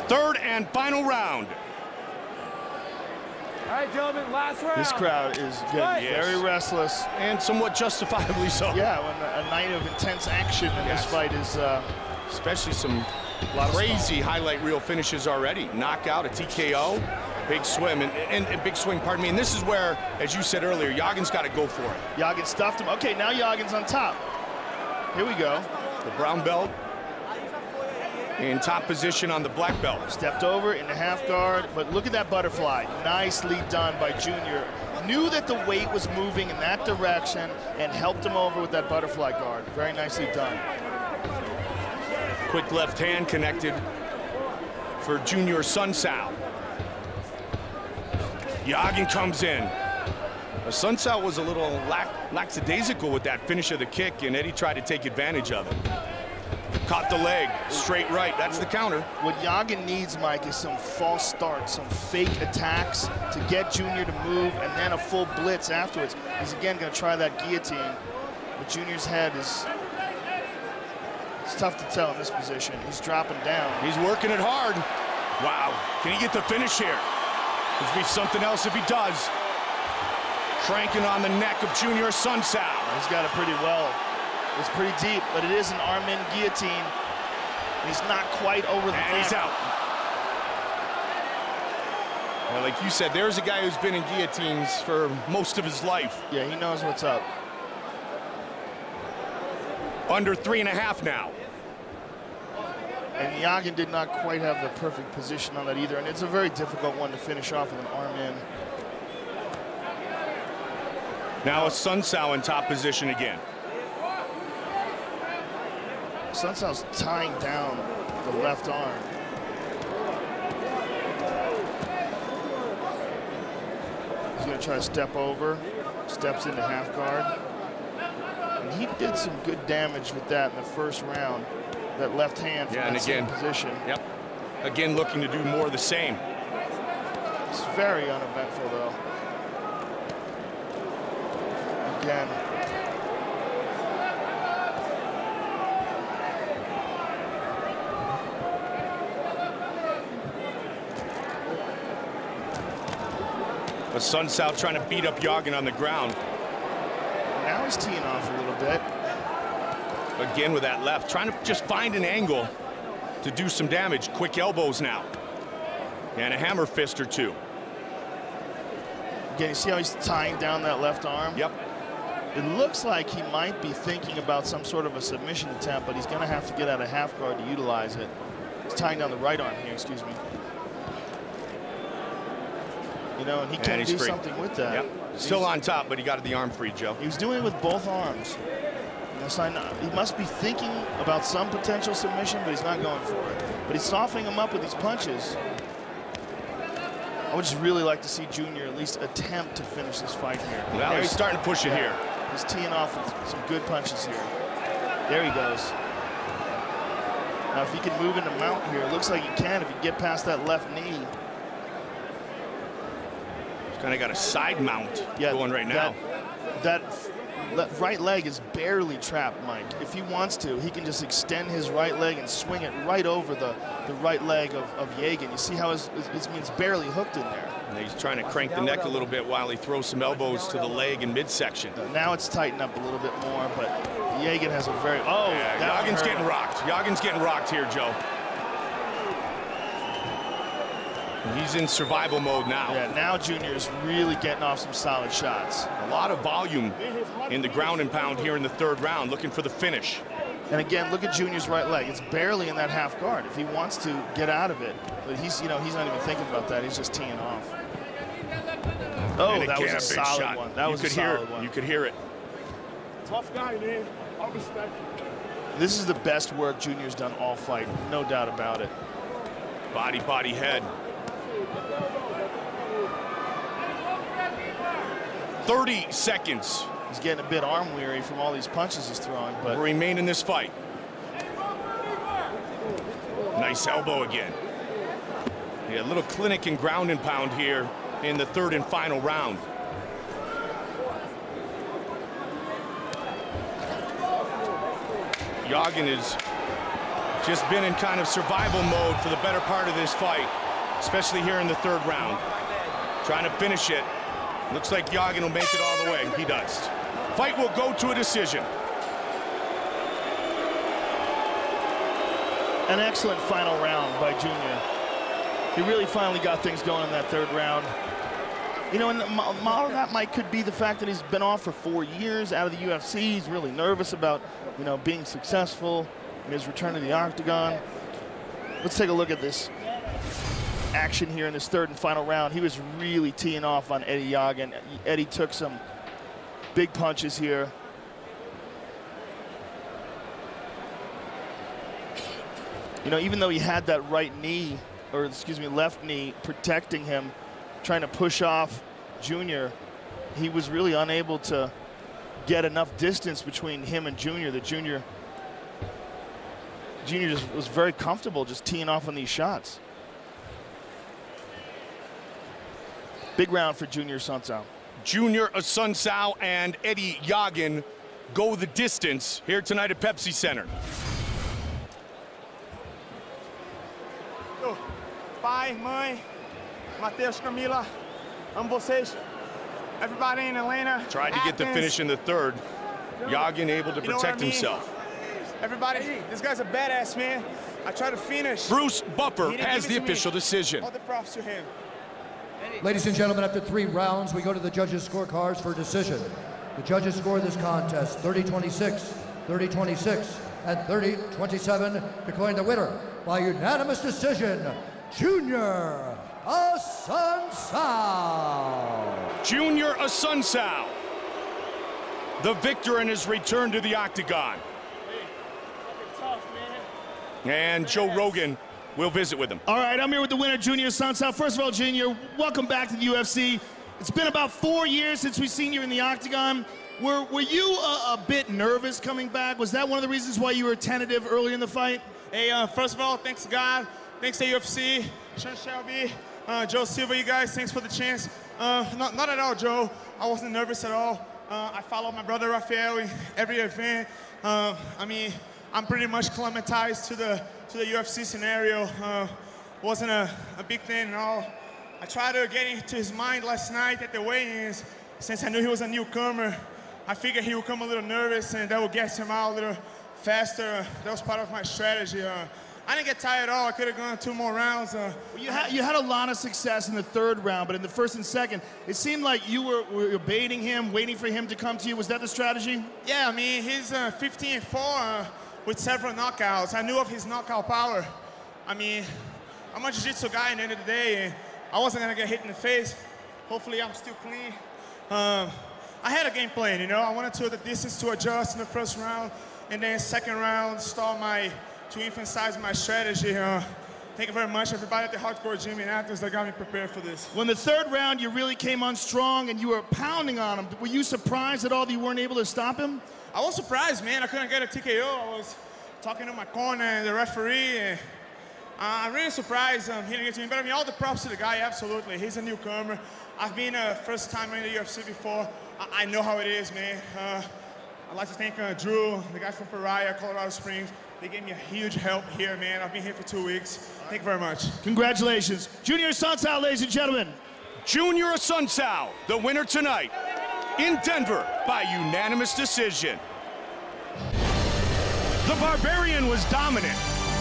Third and final round. All right, gentlemen, last round. This crowd is getting very restless. And somewhat justifiably so. Yeah, when a night of intense action in this fight is... especially some Crazy highlight reel finishes already. Knockout, a TKO, big swim, and big swing, pardon me. And this is where, as you said earlier, Yagin's got to go for it. Yagin stuffed him. Okay, now Yagin's on top. Here we go. The brown belt in top position on the black belt. Stepped over in the half guard, but look at that butterfly. Nicely done by Junior. Knew that the weight was moving in that direction and helped him over with that butterfly guard. Very nicely done. Quick left hand connected for Junior Sun Sao. Yagin comes in. Sun Sao was a little lackadaisical with that finish of the kick, and Eddie tried to take advantage of it. Caught the leg, straight right, that's the counter. What Yagin needs, Mike, is some false starts, some fake attacks to get Junior to move, and then a full blitz afterwards. He's again gonna try that guillotine, but Junior's head is, it's tough to tell in this position. He's dropping down. He's working it hard. Wow, can he get the finish here? There'll be something else if he does. Cranking on the neck of Junior Sun Sao. He's got it pretty well. It's pretty deep, but it is an arm-in guillotine. He's not quite over the neck. And he's out. Well, like you said, there's a guy who's been in guillotines for most of his life. Yeah, he knows what's up. Under 3.5 now. And Yagin did not quite have the perfect position on that either, and it's a very difficult one to finish off with an arm-in. Now a Sun Sao in top position again. Sun Sao's tying down the left arm. He's gonna try to step over, steps into half guard. And he did some good damage with that in the first round. That left hand from that same position. Yep. Again, looking to do more of the same. It's very uneventful though. Again. But Sun Sao trying to beat up Yagin on the ground. Now he's teeing off a little bit. Again with that left, trying to just find an angle to do some damage. Quick elbows now. And a hammer fist or two. Again, you see how he's tying down that left arm? Yep. It looks like he might be thinking about some sort of a submission attempt, but he's going to have to get out of half guard to utilize it. He's tying down the right arm here, excuse me. You know, and he can do something with that. Yep. Still on top, but he got the arm free, Joe. He was doing it with both arms. He must be thinking about some potential submission, but he's not going for it. But he's softening him up with these punches. I would just really like to see Junior at least attempt to finish this fight here. Well, he's starting to push it here. He's teeing off with some good punches here. There he goes. Now, if he can move into mount here, it looks like he can if he can get past that left knee. He's kind of got a side mount going right now. That right leg is barely trapped, Mike. If he wants to, he can just extend his right leg and swing it right over the right leg of Yagin. You see how it's barely hooked in there. And he's trying to crank the neck a little bit while he throws some elbows to the leg in midsection. Now it's tightened up a little bit more, but Yagin has a very... Yagin's getting rocked. Yagin's getting rocked here, Joe. He's in survival mode now. Yeah, now Junior's really getting off some solid shots. A lot of volume in the ground and pound here in the third round, looking for the finish. And again, look at Junior's right leg. It's barely in that half guard if he wants to get out of it. But he's not even thinking about that. He's just teeing off. Oh, that was a solid one. That was a solid one. You could hear it. Tough guy, man. I respect you. This is the best work Junior's done all fight. No doubt about it. Body, head. 30 seconds. He's getting a bit arm weary from all these punches he's throwing, but remain in this fight. Nice elbow again. Yeah, a little clinic and ground and pound here in the third and final round. Yagin has just been in kind of survival mode for the better part of this fight, especially here in the third round. Trying to finish it. Looks like Yagin will make it all the way. He does. Fight will go to a decision. An excellent final round by Junior. He really finally got things going in that third round. You know, and a lot of that could be the fact that he's been off for 4 years out of the UFC. He's really nervous about, you know, being successful in his return to the octagon. Let's take a look at this action here in this third and final round. He was really teeing off on Eddie Yagin. Eddie took some big punches here. You know, even though he had that right knee, or excuse me, left knee protecting him, trying to push off Junior, he was really unable to get enough distance between him and Junior. That Junior just was very comfortable just teeing off on these shots. Big round for Junior Sunsao. Junior Sunsao and Eddie Yagin go the distance here tonight at Pepsi Center. Pai, mãe, Matheus, Camila, amo vocês. Everybody in Atlanta. Tried to get the finish in the third. Yagin able to protect himself. Everybody, this guy's a badass, man. I try to finish. Bruce Buffer has the official decision. All the props to him. Ladies and gentlemen, after 3 rounds, we go to the judges' scorecards for decision. The judges score this contest 30-26, 30-26, and 30-27, declaring the winner by unanimous decision, Junior Sunsao. Junior Sunsao, the victor in his return to the octagon. And Joe Rogan will visit with him. All right, I'm here with the winner, Junior Sunsao. First of all, Junior, welcome back to the UFC. It's been about 4 years since we've seen you in the octagon. Were you a bit nervous coming back? Was that one of the reasons why you were tentative early in the fight? Hey, first of all, thanks to God, thanks to UFC, Sean Shelby, Joe Silva, you guys, thanks for the chance. Not at all, Joe. I wasn't nervous at all. I follow my brother Rafael in every event. I mean, I'm pretty much acclimatized to the UFC scenario. Wasn't a big thing at all. I tried to get into his mind last night at the weigh-ins. Since I knew he was a newcomer, I figured he would come a little nervous and that would get him out a little faster. That was part of my strategy. I didn't get tired at all. I could have gone 2 more rounds. You had a lot of success in the third round, but in the first and second, it seemed like you were baiting him, waiting for him to come to you. Was that the strategy? Yeah, I mean, he's 15-4 with several knockouts. I knew of his knockout power. I mean, I'm a jiu-jitsu guy at the end of the day, and I wasn't going to get hit in the face. Hopefully, I'm still clean. I had a game plan, you know. I wanted the distance to adjust in the first round, and then second round, to emphasize my strategy. Thank you very much, everybody at the Hardcore Gym and actors that got me prepared for this. When the third round, you really came on strong and you were pounding on him. Were you surprised at all that you weren't able to stop him? I was surprised, man. I couldn't get a TKO. I was talking to my corner and the referee. And I'm really surprised he didn't get to me. But I mean, all the props to the guy, absolutely. He's a newcomer. I've been a first timer in the UFC before. I know how it is, man. I'd like to thank Drew, the guys from Pariah, Colorado Springs. They gave me a huge help here, man. I've been here for 2 weeks. Thank you very much. Congratulations. Junior Sunsao, ladies and gentlemen. Junior Sunsao, the winner tonight in Denver by unanimous decision. The Barbarian was dominant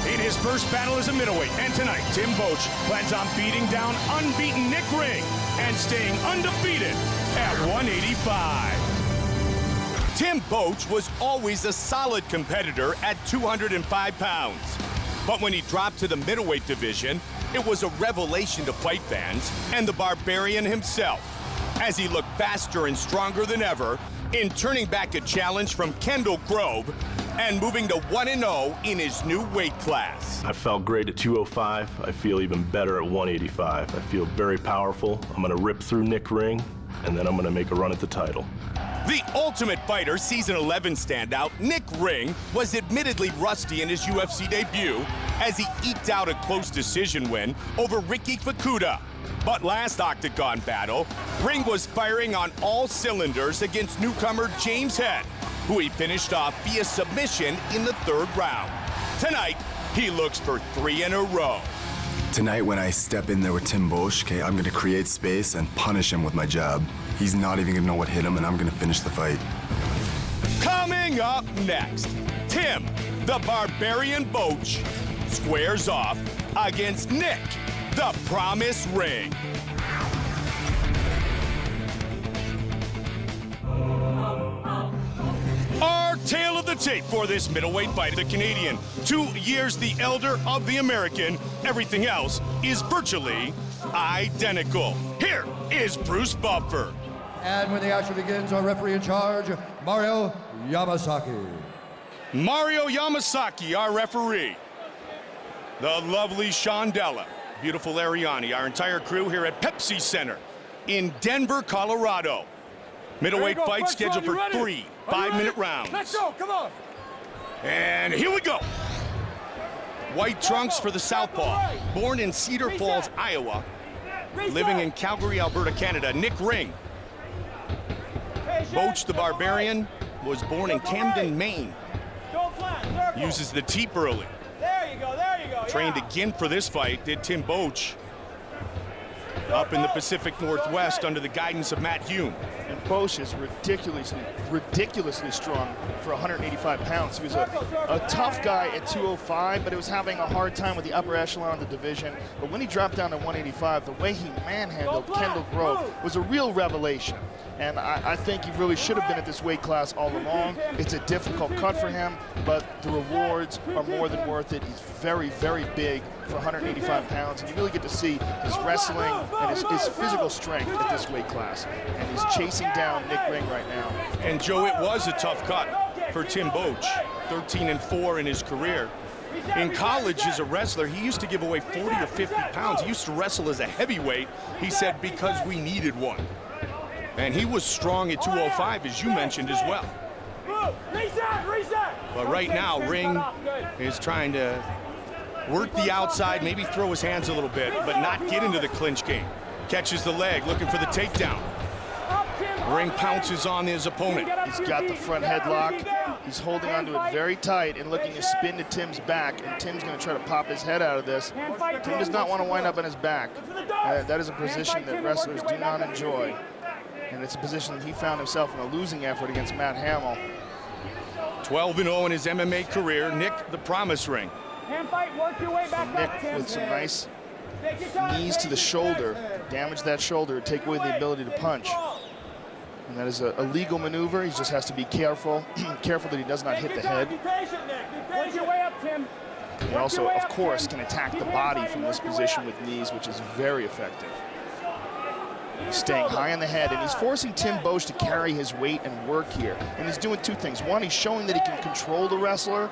in his first battle as a middleweight. And tonight, Tim Boetsch plans on beating down unbeaten Nick Ring and staying undefeated at 185. Tim Boetsch was always a solid competitor at 205 pounds. But when he dropped to the middleweight division, it was a revelation to fight fans and the Barbarian himself, as he looked faster and stronger than ever in turning back a challenge from Kendall Grove and moving to 1-0 in his new weight class. I felt great at 205. I feel even better at 185. I feel very powerful. I'm gonna rip through Nick Ring, and then I'm gonna make a run at the title. The Ultimate Fighter Season 11 standout, Nick Ring, was admittedly rusty in his UFC debut as he eked out a close decision win over Ricky Fukuda. But last Octagon battle, Ring was firing on all cylinders against newcomer James Head, who he finished off via submission in the third round. Tonight, he looks for 3 in a row. Tonight, when I step in there with Tim Boetsch, okay, I'm gonna create space and punish him with my jab. He's not even gonna know what hit him, and I'm gonna finish the fight. Coming up next, Tim, the Barbarian Boetsch, squares off against Nick, the Promise Ring. Our tale of the tape for this middleweight fight, the Canadian, 2 years the elder of the American. Everything else is virtually identical. Here is Bruce Buffer. And when the action begins, our referee in charge, Mario Yamasaki. Mario Yamasaki, our referee. The lovely Shondella, beautiful Ariani, our entire crew here at Pepsi Center in Denver, Colorado. Middleweight fight scheduled for 3 5-minute rounds. Let's go, come on. And here we go. White trunks for the southpaw. Born in Cedar Falls, Iowa. Living in Calgary, Alberta, Canada. Nick Ring. Boach the Barbarian was born in Camden, Maine. Uses the teep early. There you go, there you go. Trained again for this fight, did Tim Boach. Up in the Pacific Northwest under the guidance of Matt Hume. And Boach is ridiculously strong for 185 pounds. He was a tough guy at 205, but he was having a hard time with the upper echelon of the division. But when he dropped down to 185, the way he manhandled Kendall Grove was a real revelation. And I think he really should have been at this weight class all along. It's a difficult cut for him, but the rewards are more than worth it. He's very, very big for 185 pounds, and you really get to see his wrestling and his physical strength at this weight class. And he's chasing down Nick Ring right now. And Joe, it was a tough cut for Tim Boach, 13-4 in his career. In college as a wrestler, he used to give away 40 or 50 pounds. He used to wrestle as a heavyweight, he said, because we needed one. And he was strong at 205, as you mentioned as well. But right now, Ring is trying to work the outside, maybe throw his hands a little bit, but not get into the clinch game. Catches the leg, looking for the takedown. Ring pounces on his opponent. He's got the front headlock. He's holding onto it very tight and looking to spin to Tim's back, and Tim's going to try to pop his head out of this. Tim does not want to wind up on his back. That is a position that wrestlers do not enjoy. And it's a position that he found himself in a losing effort against Matt Hamill. 12-0 in his MMA career. Nick, the Promise Ring. Nick with some nice knees to the shoulder, damage that shoulder, take away the ability to punch. And that is a legal maneuver. He just has to be careful, careful that he does not hit the head. He also, of course, can attack the body from this position with knees, which is very effective. He's staying high on the head, and he's forcing Tim Boach to carry his weight and work here. And he's doing two things. One, he's showing that he can control the wrestler.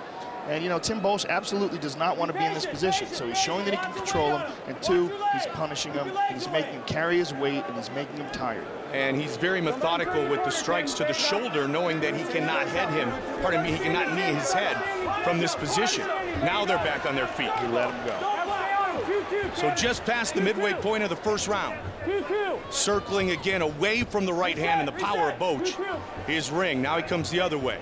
And, you know, Tim Boach absolutely does not want to be in this position. So he's showing that he can control him. And two, he's punishing him. He's making him carry his weight, and he's making him tired. And he's very methodical with the strikes to the shoulder, knowing that he cannot head him. Pardon me, he cannot knee his head from this position. Now they're back on their feet. He let him go. So just past the midway point of the first round. Circling again away from the right hand and the power of Boach. Here's Ring. Now he comes the other way.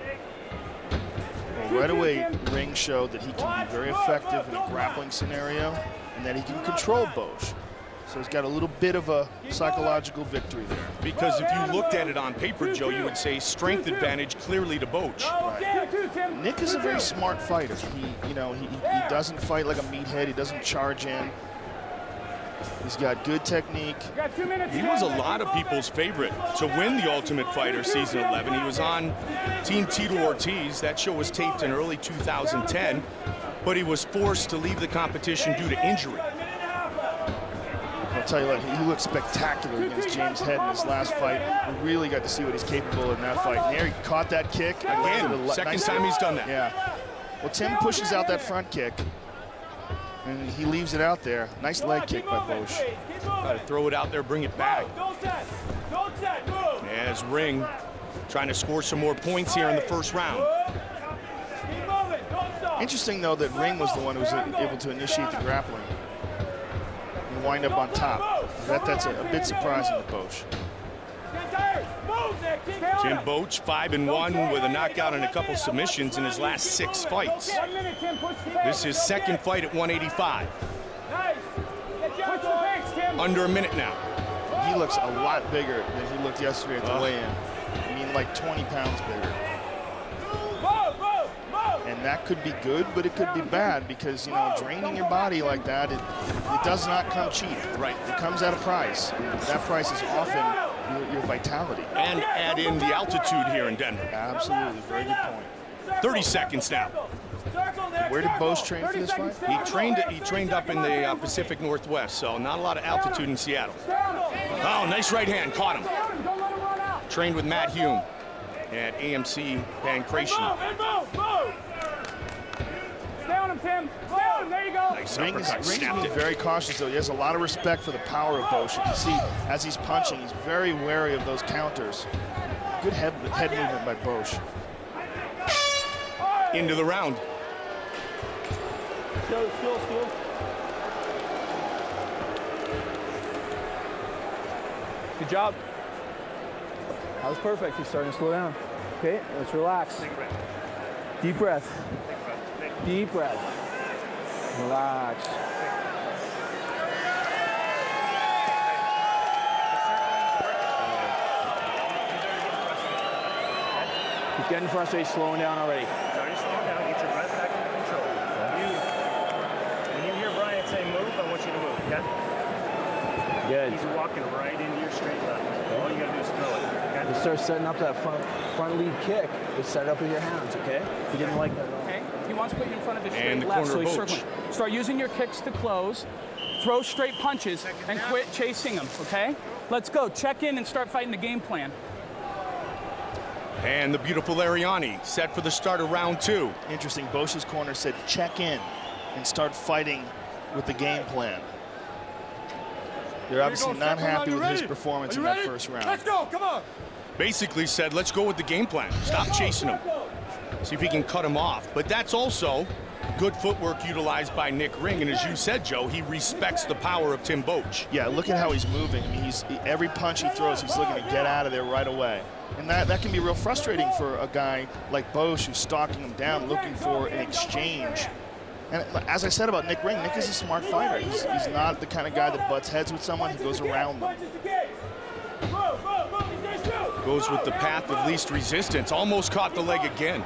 Well, right away, Ring showed that he can be very effective in a grappling scenario and that he can control Boach. So he's got a little bit of a psychological victory there. Because if you looked at it on paper, Joe, you would say strength advantage clearly to Boach. Right. Nick is a very smart fighter. He doesn't fight like a meathead. He doesn't charge in. He's got good technique. He was a lot of people's favorite to win the Ultimate Fighter Season 11. He was on Team Tito Ortiz. That show was taped in early 2010, but he was forced to leave the competition due to injury. I'll tell you what, he looked spectacular against James Head in his last fight. We really got to see what he's capable of in that fight. And there he caught that kick. Again, second time he's done that. Yeah. Well, Tim pushes out that front kick, and he leaves it out there. Nice leg kick by Boach. Got to throw it out there, bring it back. As Ring trying to score some more points here in the first round. Interesting, though, that Ring was the one who was able to initiate the grappling and wind up on top. That's a bit surprising to Boach. Tim Boach, 5-1 with a knockout and a couple submissions in his last 6 fights. This is his second fight at 185. Under a minute now. He looks a lot bigger than he looked yesterday at the weigh-in. I mean, like 20 pounds bigger. And that could be good, but it could be bad because, you know, draining your body like that, it does not come cheap. Right. It comes at a price. That price is often your vitality. And add in the altitude here in Denver. Absolutely, very good point. 30 seconds now. Where did Bosch train for this fight? He trained up in the Pacific Northwest, so not a lot of altitude in Seattle. Oh, nice right hand, caught him. Trained with Matt Hume at AMC Pancration. Stay on him, Tim. Stay on him. There you go. Nice Ring uppercut, is snapped being it. very cautious, though. He has a lot of respect for the power of Bosch. You can see as he's punching, he's very wary of those counters. Good head movement by Bosch. Into the round. Skill. Good job. That was perfect. He's starting to slow down. Okay, let's relax. Deep breath. Deep breath. Relax. He's getting frustrated, slowing down already. Sorry, slow down. Get your breath back under control. When you hear Brian say move, I want you to move. Okay? Good. He's walking right into your straight left. All you gotta do is throw it. Okay? You start setting up that front lead kick. Just set it up with your hands, okay? He didn't like that. Okay. He wants to put you in front of his And straight the left, corner so he's Boach. circling. Start using your kicks to close. Throw straight punches and quit chasing him, okay? Let's go. Check in and start fighting the game plan. And the beautiful Ariani set for the start of round 2. Interesting, Bosch's corner said check in and start fighting with the game plan. They're obviously not happy with his performance in that first round. Let's go. Come on. Basically said, let's go with the game plan. Stop chasing him. See if he can cut him off. But that's also good footwork utilized by Nick Ring. And as you said, Joe, he respects the power of Tim Boach. Yeah, look at how he's moving. I mean, every punch he throws, he's looking to get out of there right away. And that can be real frustrating for a guy like Boach who's stalking him down, looking for an exchange. And as I said about Nick Ring, Nick is a smart fighter. He's not the kind of guy that butts heads with someone. He goes around them. Goes with the path of least resistance. Almost caught the leg again.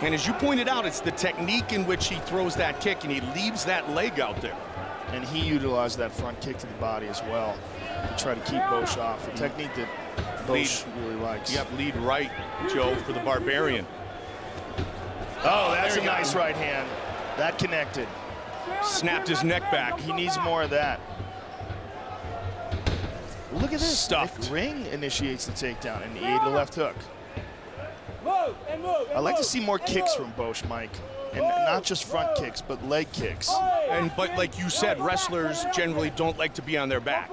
And as you pointed out, it's the technique in which he throws that kick and he leaves that leg out there. And he utilized that front kick to the body as well to try to keep Boach off. A technique that Boach really likes. Yep, lead right, Joe, for the Barbarian. Oh, that's a nice right hand. That connected. Snapped his neck back. He needs more of that. Look at this. Stuffed. Nick Ring initiates the takedown and he ate the left hook. Move and move. I'd like to see more kicks from Boach, Mike. And not just front kicks, but leg kicks. But like you said, wrestlers generally don't like to be on their back.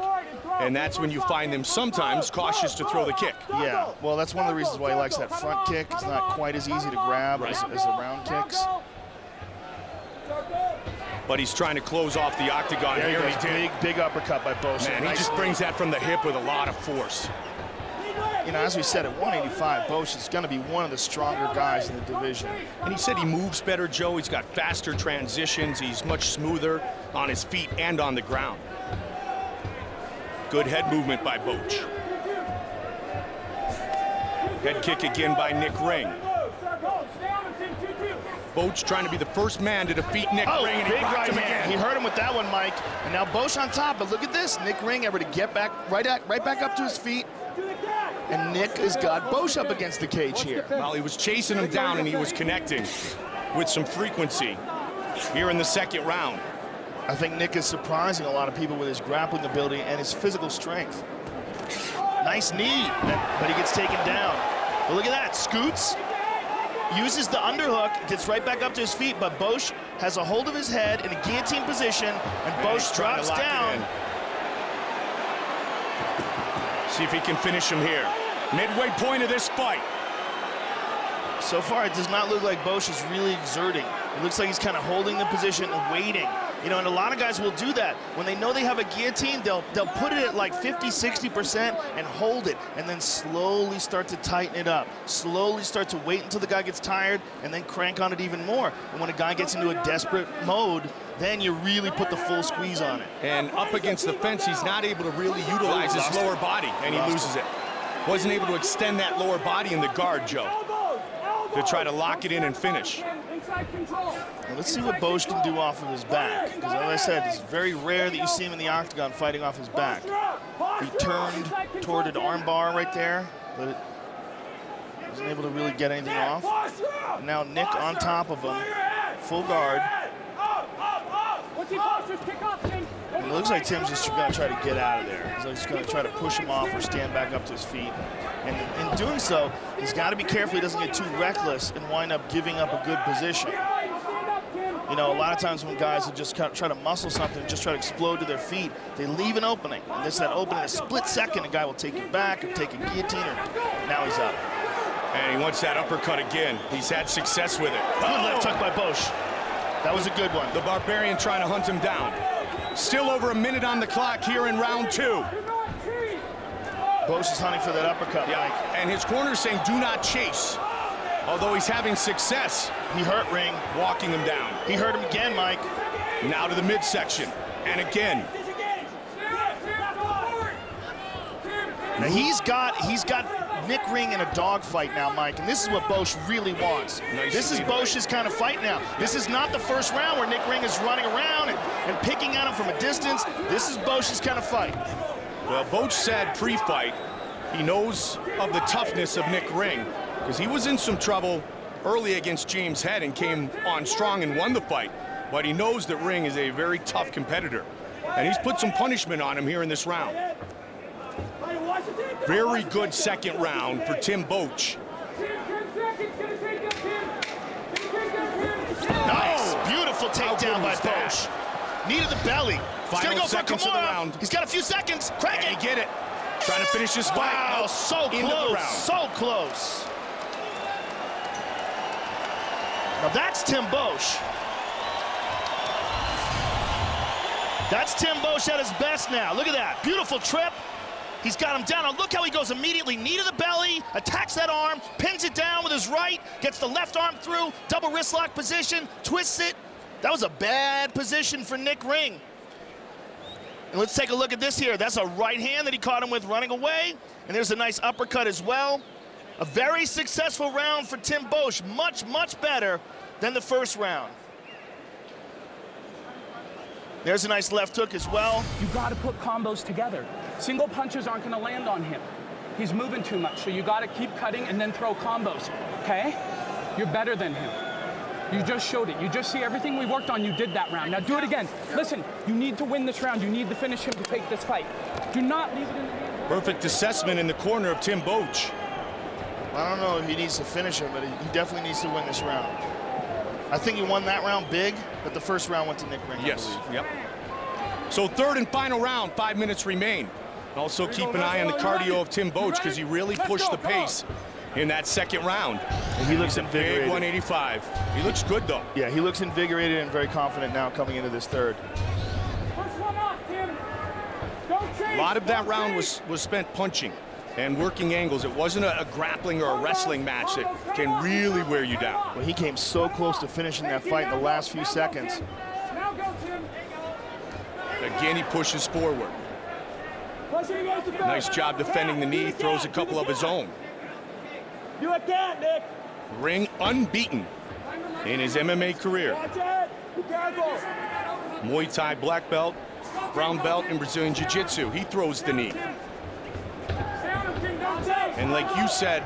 And that's when you find them sometimes cautious to throw the kick. Yeah, well, that's one of the reasons why he likes that front kick. It's not quite as easy to grab as the round kicks. But he's trying to close off the octagon here. He did. Big uppercut by Boach. Man, he just brings that from the hip with a lot of force. You know, as we said, at 185, Boach is going to be one of the stronger guys in the division. And he said he moves better, Joe. He's got faster transitions. He's much smoother on his feet and on the ground. Good head movement by Boach. Head kick again by Nick Ring. Boach trying to be the first man to defeat Nick Ring, and he big blocked right him hand. again. He hurt him with that one, Mike. And now Boach on top, but look at this. Nick Ring able to get back right back up to his feet. And Nick has got Boach up against the cage here. Well, he was chasing him down, and he was connecting with some frequency here in the second round. I think Nick is surprising a lot of people with his grappling ability and his physical strength. Nice knee, but he gets taken down. But look at that, scoots, uses the underhook, gets right back up to his feet, but Boach has a hold of his head in a guillotine position, and Boach drops down. See if he can finish him here. Midway point of this fight. So far, it does not look like Boach is really exerting. It looks like he's kind of holding the position and waiting. You know, and a lot of guys will do that. When they know they have a guillotine, they'll put it at like 50, 60% and hold it, and then slowly start to tighten it up. Slowly start to wait until the guy gets tired, and then crank on it even more. And when a guy gets into a desperate mode, then you really put the full squeeze on it. And up against the fence, he's not able to really utilize his lower body, and he loses it. Wasn't able to extend that lower body in the guard, Joe. to try to lock it in and finish. Well, let's see what Bosch can do off of his back. Because as I said, it's very rare that you see him in the octagon fighting off his back. He turned toward an armbar right there, but it wasn't able to really get anything off. And now Nick on top of him, full guard. And it looks like Tim's just going to try to get out of there. He's just going to try to push him off or stand back up to his feet. And in doing so, he's got to be careful he doesn't get too reckless and wind up giving up a good position. You know, a lot of times when guys will just try to muscle something and just try to explode to their feet, they leave an opening. And this is that opening, a split second, a guy will take it back or take a guillotine, or now he's up. And he wants that uppercut again. He's had success with it. Good left hook by Bosch. That was a good one. The Barbarian trying to hunt him down. Still over a minute on the clock here in round 2. Bosch is hunting for that uppercut, Mike. And his corner is saying, do not chase. Although he's having success. He hurt Ring. Walking him down. He hurt him again, Mike. Now to the midsection. And again. Now he's got Nick Ring in a dogfight now, Mike, and this is what Bosch really wants. This is Bosch's kind of fight now. This is not the first round where Nick Ring is running around and picking at him from a distance. This is Bosch's kind of fight. Well, Bosch said pre-fight he knows of the toughness of Nick Ring, because he was in some trouble early against James Head and came on strong and won the fight. But he knows that Ring is a very tough competitor, and he's put some punishment on him here in this round. Very good second round for Tim Bosch. Nice, beautiful takedown by Bosch. Knee to the belly. He's gonna go for Kimura. He's got a few seconds. Craig it. Get it. Trying to finish this fight. Wow, so close, so close. Now that's Tim Bosch. That's Tim Bosch at his best now. Look at that, beautiful trip. He's got him down. Now look how he goes immediately. Knee to the belly, attacks that arm, pins it down with his right, gets the left arm through, double wrist lock position, twists it. That was a bad position for Nick Ring. And let's take a look at this here. That's a right hand that he caught him with running away. And there's a nice uppercut as well. A very successful round for Tim Bosch. Much, much better than the first round. There's a nice left hook as well. You got to put combos together. Single punches aren't going to land on him. He's moving too much, so you got to keep cutting and then throw combos, okay? You're better than him. You just showed it. You just see everything we worked on, you did that round. Now do it again. Listen, you need to win this round. You need to finish him to take this fight. Do not leave it in the hands. Perfect assessment in the corner of Tim Bosch. I don't know if he needs to finish him, but he definitely needs to win this round. I think he won that round big, but the first round went to Nick Ring. Yes, yep. So third and final round, 5 minutes remain. Also keep an eye on the cardio of Tim Bosch, because he really pushed the pace in that second round. And he looks invigorated. Big 185. He looks good, though. Yeah, he looks invigorated and very confident now coming into this third. A lot of that round was spent punching and working angles. It wasn't a grappling or a wrestling match that can really wear you down. Well, he came so close to finishing that fight in the last few seconds. Again, he pushes forward. Nice job defending the knee, throws a couple of his own. You can't, Nick. Ring unbeaten in his MMA career. Muay Thai black belt, brown belt in Brazilian Jiu-Jitsu. He throws the knee. And like you said,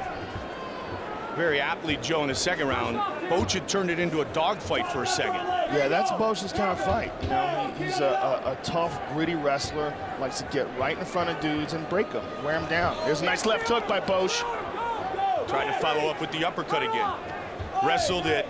very aptly, Joe, in the second round, Bosch had turned it into a dogfight for a second. Yeah, that's Bosch's kind of fight. You know, he's a tough, gritty wrestler, likes to get right in front of dudes and break them, wear them down. There's a nice left hook by Bosch. Tried to follow up with the uppercut again. Wrestled it.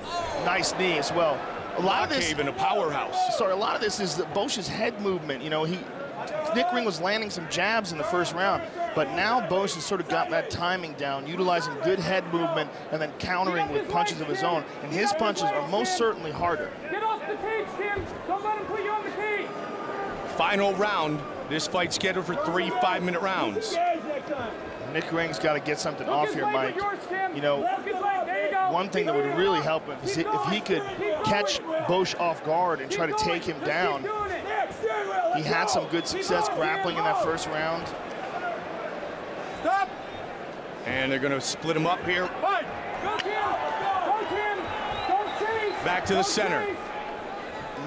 Nice knee as well. A lot of this, in a powerhouse. Sorry, a lot of this is Bosch's head movement. You know, Nick Ring was landing some jabs in the first round, but now Bosch has sort of got that timing down, utilizing good head movement and then countering with punches of his own. And his punches are most certainly harder. Get off the cage, Tim. Don't let him put you on the cage. Final round. This fight's scheduled for 3 5-minute rounds. Nick Ring's got to get something off here, Mike. You know, one thing that would really help him is if he could catch Bosch off guard and try to take him down. He had some good success grappling in that first round. And they're going to split him up here. Back to the center.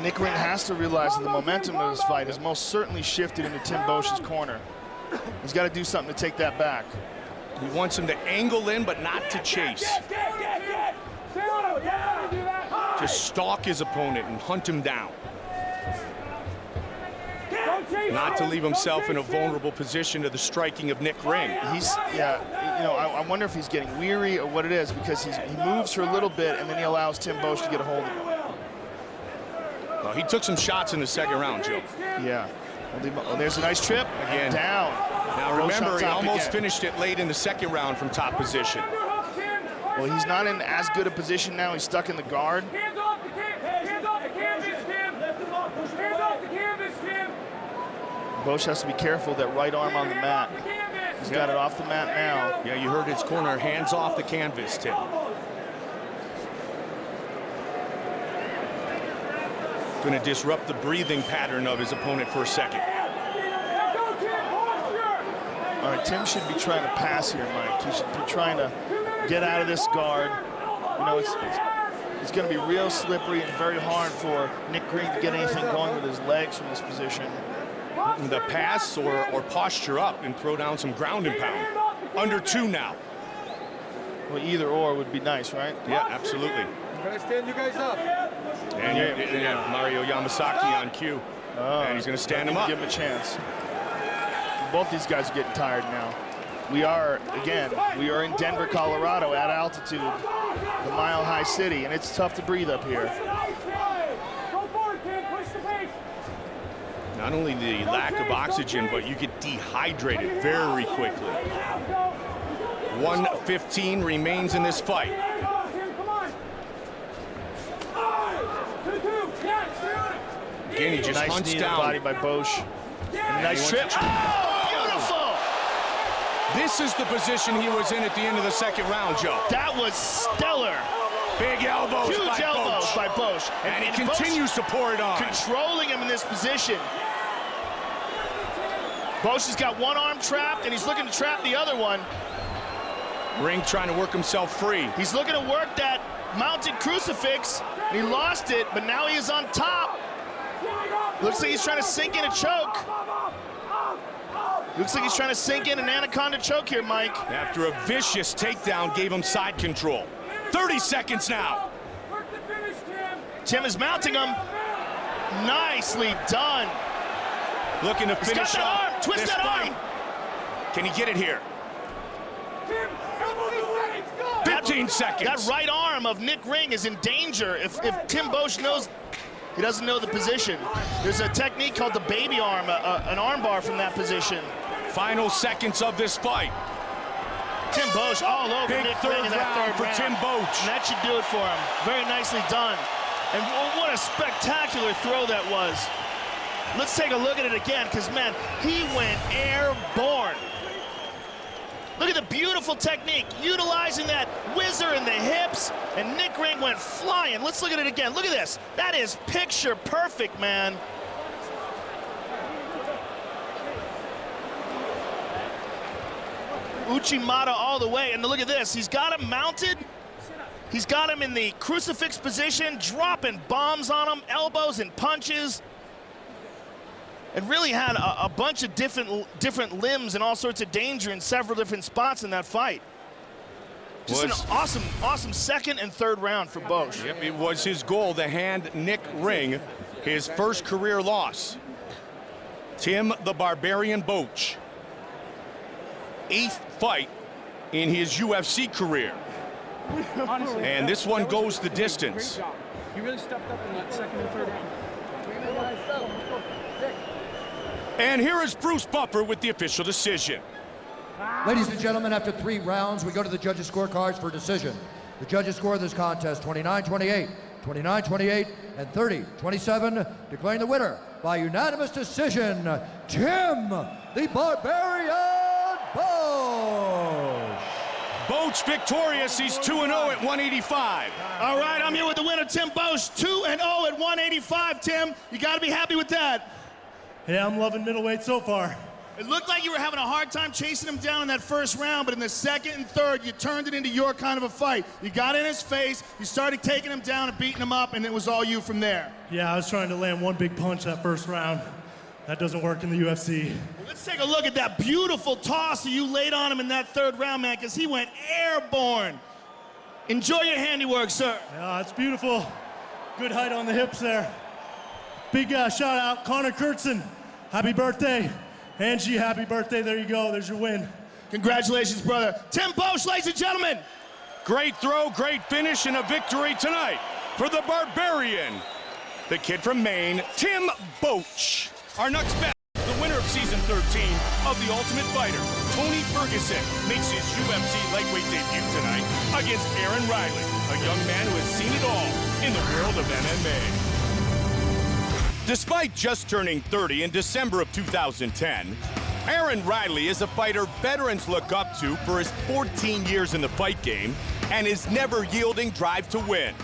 Nick Ring has to realize that the momentum of this fight has most certainly shifted into Tim Bosch's corner. He's got to do something to take that back. He wants him to angle in, but not to chase. Just stalk his opponent and hunt him down. Not to leave himself in a vulnerable position to the striking of Nick Ring. I wonder if he's getting weary or what it is, because he moves for a little bit and then he allows Tim Bosch to get a hold of him. Well, he took some shots in the second round, Joe. Yeah. Oh, there's a nice trip. Again. Down. Now remember, he almost finished it late in the second round from top position. Well, he's not in as good a position now. He's stuck in the guard. Hands off the canvas, Tim. Hands off the canvas, Tim. Bosch has to be careful, that right arm on the mat. He's got it off the mat now. Yeah, you heard his corner, hands off the canvas, Tim. Going to disrupt the breathing pattern of his opponent for a second. All right, Tim should be trying to pass here, Mike. He should be trying to get out of this guard. You know, it's going to be real slippery and very hard for Nick Ring to get anything going with his legs from this position. The pass or posture up and throw down some ground and pound. Under 2 now. Well, either or would be nice, right? Yeah, absolutely. I'm going to stand you guys up. And Mario Yamasaki on cue. And he's going to stand him up. Give him a chance. Both these guys are getting tired now. We are in Denver, Colorado, at altitude, the Mile High City, and it's tough to breathe up here. Not only the lack of oxygen, but you get dehydrated very quickly. 1:15 remains in this fight. Again, he just hunts down. Body by Bosch. Nice trip. Oh, beautiful! This is the position he was in at the end of the second round, Joe. That was stellar. Big elbows, huge elbows by Bosch. And he continues to pour it on. Controlling him in this position. Bosch has got one arm trapped, and he's looking to trap the other one. Ring trying to work himself free. He's looking to work that mounted crucifix. He lost it, but now he is on top. Looks like he's trying to sink in a choke. Looks like he's trying to sink in an anaconda choke here, Mike. After a vicious takedown, gave him side control. 30 seconds now. Tim is mounting him. Nicely done. Looking to finish that off arm. Twist this that fight. arm. Can he get it here? 15 seconds. That right arm of Nick Ring is in danger if Tim Bosch knows he doesn't know the position. There's a technique called the baby arm, an arm bar from that position. Final seconds of this fight. Tim Bosch all over Big Nick third Ring in that round third for round. Tim Bosch. And that should do it for him. Very nicely done. And what a spectacular throw that was. Let's take a look at it again, because, man, he went airborne. Look at the beautiful technique, utilizing that whizzer in the hips, and Nick Ring went flying. Let's look at it again. Look at this. That is picture perfect, man. Uchimata all the way, and look at this. He's got him mounted. He's got him in the crucifix position, dropping bombs on him, elbows and punches. It really had a bunch of different limbs and all sorts of danger in several different spots in that fight. Just an awesome second and third round for Bosch. Yep, it was his goal to hand Nick Ring his first career loss. Tim the Barbarian Bosch. 8th fight in his UFC career. Honestly, and this one goes the distance. Great job. You really stepped up in that second and third round. And here is Bruce Buffer with the official decision. Ladies and gentlemen, after 3 rounds, we go to the judges' scorecards for decision. The judges score this contest 29-28, 29-28, and 30-27, declaring the winner by unanimous decision, Tim the Barbarian Bosch. Bosch victorious. He's 2-0 at 185. All right, I'm here with the winner, Tim Bosch, 2-0 at 185. Tim, you got to be happy with that. Yeah, I'm loving middleweight so far. It looked like you were having a hard time chasing him down in that first round, but in the second and third, you turned it into your kind of a fight. You got in his face, you started taking him down and beating him up, and it was all you from there. Yeah, I was trying to land one big punch that first round. That doesn't work in the UFC. Well, let's take a look at that beautiful toss that you laid on him in that third round, man, because he went airborne. Enjoy your handiwork, sir. Yeah, it's beautiful. Good height on the hips there. Big shout out, Connor Kurtzen. Happy birthday. Angie, happy birthday. There you go. There's your win. Congratulations, brother. Tim Bosch, ladies and gentlemen. Great throw, great finish, and a victory tonight for the Barbarian. The kid from Maine, Tim Bosch. Our next battle, the winner of season 13 of The Ultimate Fighter, Tony Ferguson, makes his UFC lightweight debut tonight against Aaron Riley, a young man who has seen it all in the world of MMA. Despite just turning 30 in December of 2010, Aaron Riley is a fighter veterans look up to for his 14 years in the fight game and his never-yielding drive to win.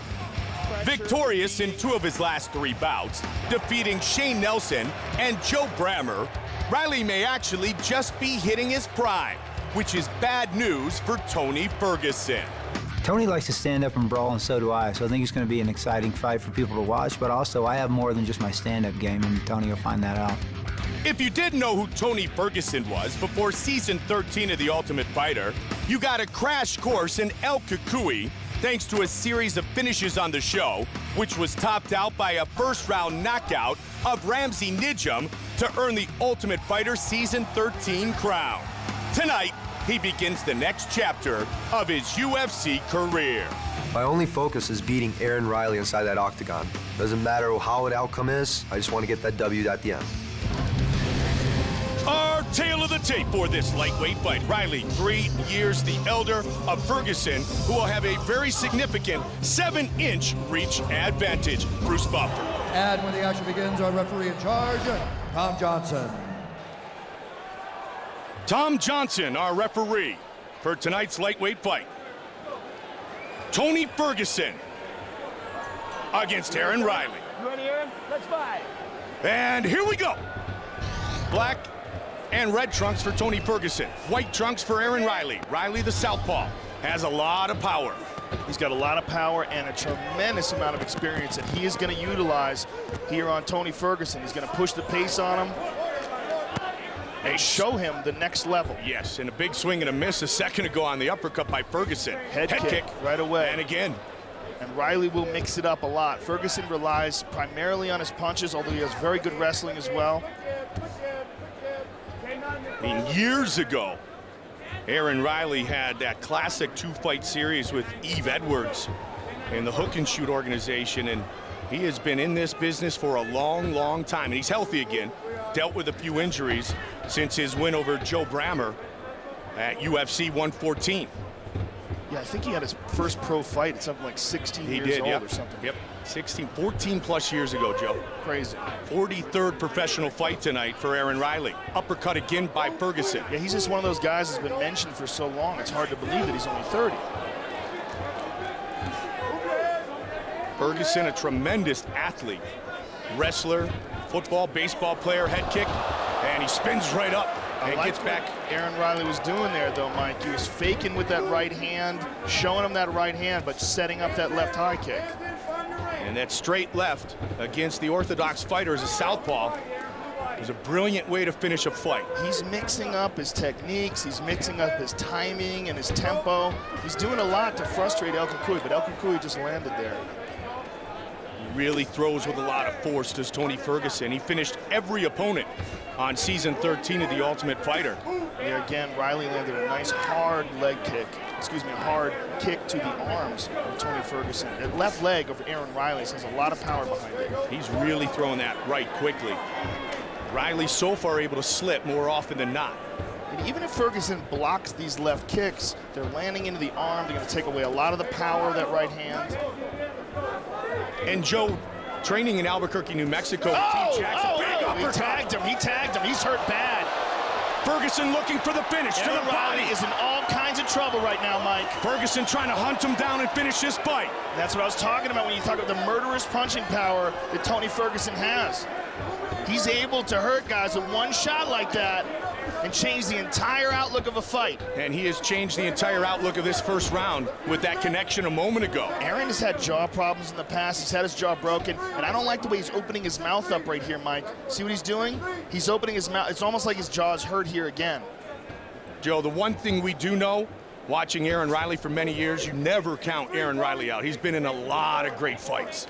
Victorious in 2 of his last 3 bouts, defeating Shane Nelson and Joe Brammer, Riley may actually just be hitting his prime, which is bad news for Tony Ferguson. Tony likes to stand up and brawl, and so do I, so I think it's going to be an exciting fight for people to watch, but also I have more than just my stand-up game, and Tony will find that out. If you didn't know who Tony Ferguson was before season 13 of The Ultimate Fighter, you got a crash course in El Kukui thanks to a series of finishes on the show, which was topped out by a first-round knockout of Ramsey Nijum to earn the Ultimate Fighter season 13 crown. Tonight, he begins the next chapter of his UFC career. My only focus is beating Aaron Riley inside that octagon. Doesn't matter how the outcome is, I just want to get that W at the end. Our tale of the tape for this lightweight fight. Riley, 3 years the elder of Ferguson, who will have a very significant 7-inch reach advantage. Bruce Buffer. And when the action begins, our referee in charge, Tom Johnson. Tom Johnson, our referee for tonight's lightweight fight. Tony Ferguson against Aaron Riley. You ready, Aaron? Let's fight. And here we go. Black and red trunks for Tony Ferguson. White trunks for Aaron Riley. Riley, the southpaw, has a lot of power. He's got a lot of power and a tremendous amount of experience that he is going to utilize here on Tony Ferguson. He's going to push the pace on him and show him the next level. Yes, and a big swing and a miss a second ago on the uppercut by Ferguson. Head kick right away. And again. And Riley will mix it up a lot. Ferguson relies primarily on his punches, although he has very good wrestling as well. I mean, years ago, Aaron Riley had that classic 2-fight series with Eve Edwards in the Hook and Shoot organization, and he has been in this business for a long, long time. And he's healthy again, dealt with a few injuries since his win over Joe Brammer at UFC 114. Yeah, I think he had his first pro fight at something like 16 years old or something. Yep, 14 plus years ago, Joe. Crazy. 43rd professional fight tonight for Aaron Riley. Uppercut again by Ferguson. Yeah, he's just one of those guys that's been mentioned for so long, it's hard to believe that he's only 30. Ferguson, a tremendous athlete. Wrestler, football, baseball player, head kick, and he spins right up. And gets back. Aaron Riley was doing there, though, Mike. He was faking with that right hand, showing him that right hand, but setting up that left high kick. And that straight left against the orthodox fighter as a southpaw is a brilliant way to finish a fight. He's mixing up his techniques, he's mixing up his timing and his tempo. He's doing a lot to frustrate El Kukui, but El Kukui just landed there. He really throws with a lot of force, does Tony Ferguson. He finished every opponent on season 13 of The Ultimate Fighter. Yeah, again, Riley landed a nice hard leg kick, a hard kick to the arms of Tony Ferguson. That left leg of Aaron Riley's has a lot of power behind it. He's really throwing that right quickly. Riley so far able to slip more often than not. And even if Ferguson blocks these left kicks, they're landing into the arm. They're going to take away a lot of the power of that right hand. And Joe, training in Albuquerque, New Mexico. He tagged him. He's hurt bad. Ferguson looking for the finish to the body. Riley is in all kinds of trouble right now, Mike. Ferguson trying to hunt him down and finish this fight. That's what I was talking about when you talk about the murderous punching power that Tony Ferguson has. He's able to hurt guys with one shot like that and change the entire outlook of a fight. And he has changed the entire outlook of this first round with that connection a moment ago. Aaron has had jaw problems in the past. He's had his jaw broken, and I don't like the way he's opening his mouth up right here, Mike. See what he's doing? He's opening his mouth. It's almost like his jaw is hurt here again. Joe, the one thing we do know, watching Aaron Riley for many years, you never count Aaron Riley out. He's been in a lot of great fights.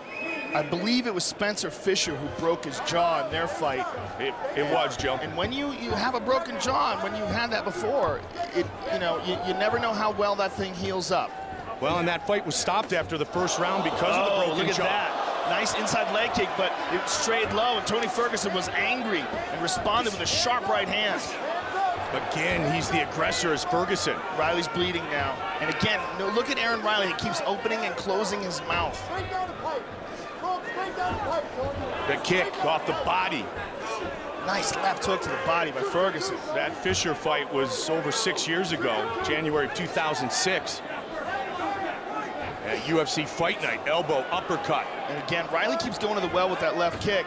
I believe it was Spencer Fisher who broke his jaw in their fight. It was, Joe. And when you have a broken jaw, and when you've had that before, you never know how well that thing heals up. Well, and that fight was stopped after the first round because of the broken look at jaw. that. Nice inside leg kick, but it strayed low, and Tony Ferguson was angry and responded with a sharp right hand. Again, he's the aggressor as Ferguson. Riley's bleeding now. And again, look at Aaron Riley. He keeps opening and closing his mouth. The kick off the body. Nice left hook to the body by Ferguson. That Fisher fight was over 6 years ago, January 2006. At UFC Fight Night, elbow, uppercut. And again, Riley keeps going to the well with that left kick.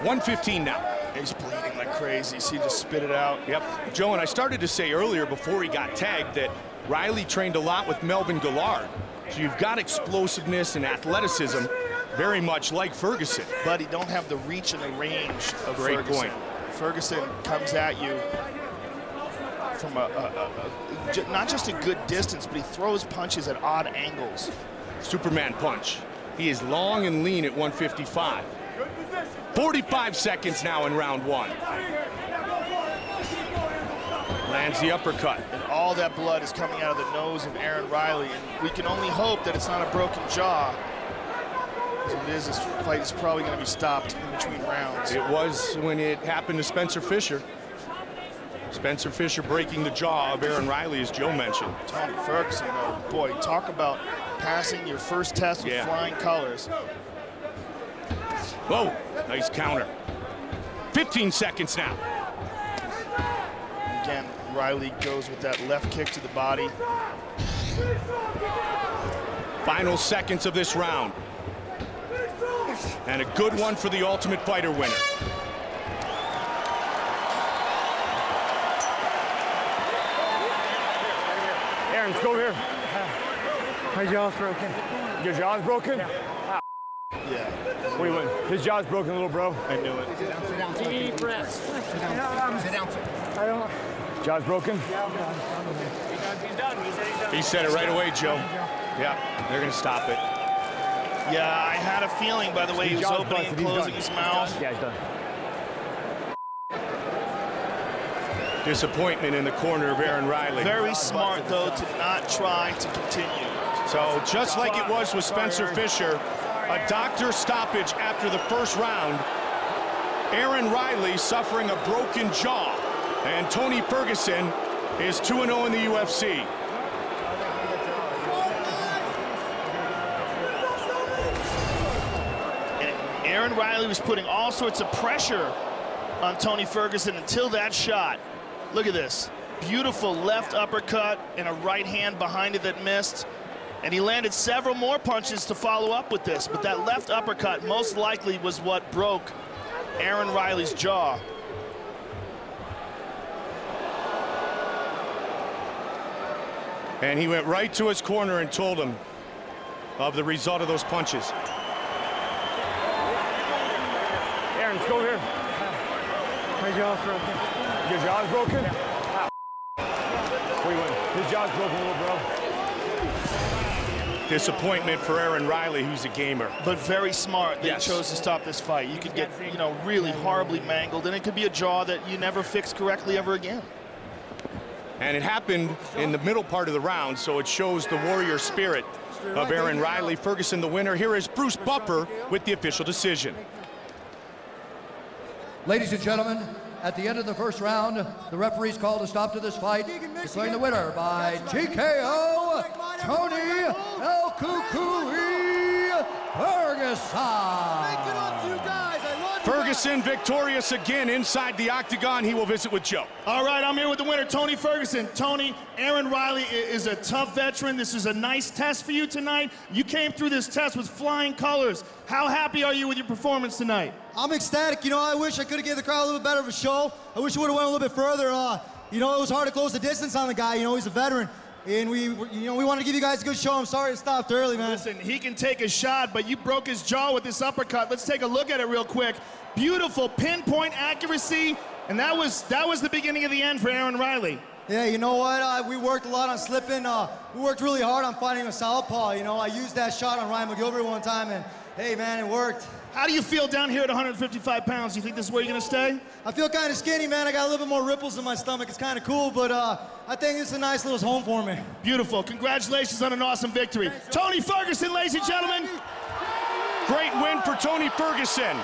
115 now. He's bleeding like crazy. See, just spit it out. Yep. Joe, and I started to say earlier before he got tagged that Riley trained a lot with Melvin Gillard. So you've got explosiveness and athleticism, very much like Ferguson. But he don't have the reach and the range of Great Ferguson. point. Ferguson comes at you from not just a good distance, but he throws punches at odd angles. Superman punch. He is long and lean at 155. 45 seconds now in round one. Lands the uppercut. And all that blood is coming out of the nose of Aaron Riley, and we can only hope that it's not a broken jaw. As it is, this fight is probably going to be stopped in between rounds. It was when it happened to Spencer Fisher. Spencer Fisher breaking the jaw of Aaron Riley, as Joe mentioned. Tony Ferguson, though, boy, talk about passing your first test with flying colors. Whoa, nice counter. 15 seconds now. Again, Riley goes with that left kick to the body. Final seconds of this round. And a good one for the Ultimate Fighter winner. Aaron, let's go over here. My jaw's broken. Your jaw's broken? Yeah. What do you want? His jaw's broken, little bro. I knew it. Sit down. Deep breaths. Sit down. I don't. Jaw's broken? He said it right away, Joe. Yeah, they're going to stop it. Yeah, I had a feeling by the way he was opening and closing his mouth. Yeah, he's done. Disappointment in the corner of Aaron Riley. Very smart, though, to not try to continue. So just like it was with Spencer Fisher, a doctor stoppage after the first round. Aaron Riley suffering a broken jaw. And Tony Ferguson is 2-0 in the UFC. And Aaron Riley was putting all sorts of pressure on Tony Ferguson until that shot. Look at this. Beautiful left uppercut and a right hand behind it that missed. And he landed several more punches to follow up with this. But that left uppercut most likely was what broke Aaron Riley's jaw. And he went right to his corner and told him of the result of those punches. Aaron, let's go over here. My jaw's broken. Your jaw's broken? What do you want? His jaw's broken, little bro. Disappointment for Aaron Riley, who's a gamer. But very smart that he chose to stop this fight. You could get, really horribly mangled, and it could be a jaw that you never fix correctly ever again. And it happened in the middle part of the round, so it shows the warrior spirit of Aaron Riley. Ferguson the winner. Here is Bruce Buffer with the official decision. Ladies and gentlemen, at the end of the first round, the referees called a stop to this fight, declaring the winner by TKO, Tony El Cucuy Ferguson. Ferguson victorious again inside the octagon. He will visit with Joe. All right, I'm here with the winner, Tony Ferguson. Tony, Aaron Riley is a tough veteran. This is a nice test for you tonight. You came through this test with flying colors. How happy are you with your performance tonight? I'm ecstatic. You know, I wish I could have given the crowd a little bit better of a show. I wish I would have went a little bit further. You know, it was hard to close the distance on the guy. You know, he's a veteran. And we wanted to give you guys a good show. I'm sorry it stopped early, man. Listen, he can take a shot, but you broke his jaw with this uppercut. Let's take a look at it real quick. Beautiful pinpoint accuracy, and that was the beginning of the end for Aaron Riley. Yeah, you know what? We worked a lot on slipping. We worked really hard on finding a southpaw. You know, I used that shot on Ryan McGilvery one time, and hey, man, it worked. How do you feel down here at 155 pounds? Do you think this is where you're going to stay? I feel kind of skinny, man. I got a little bit more ripples in my stomach. It's kind of cool, but I think it's a nice little home for me. Beautiful. Congratulations on an awesome victory. Tony Ferguson, ladies and gentlemen. Great win for Tony Ferguson.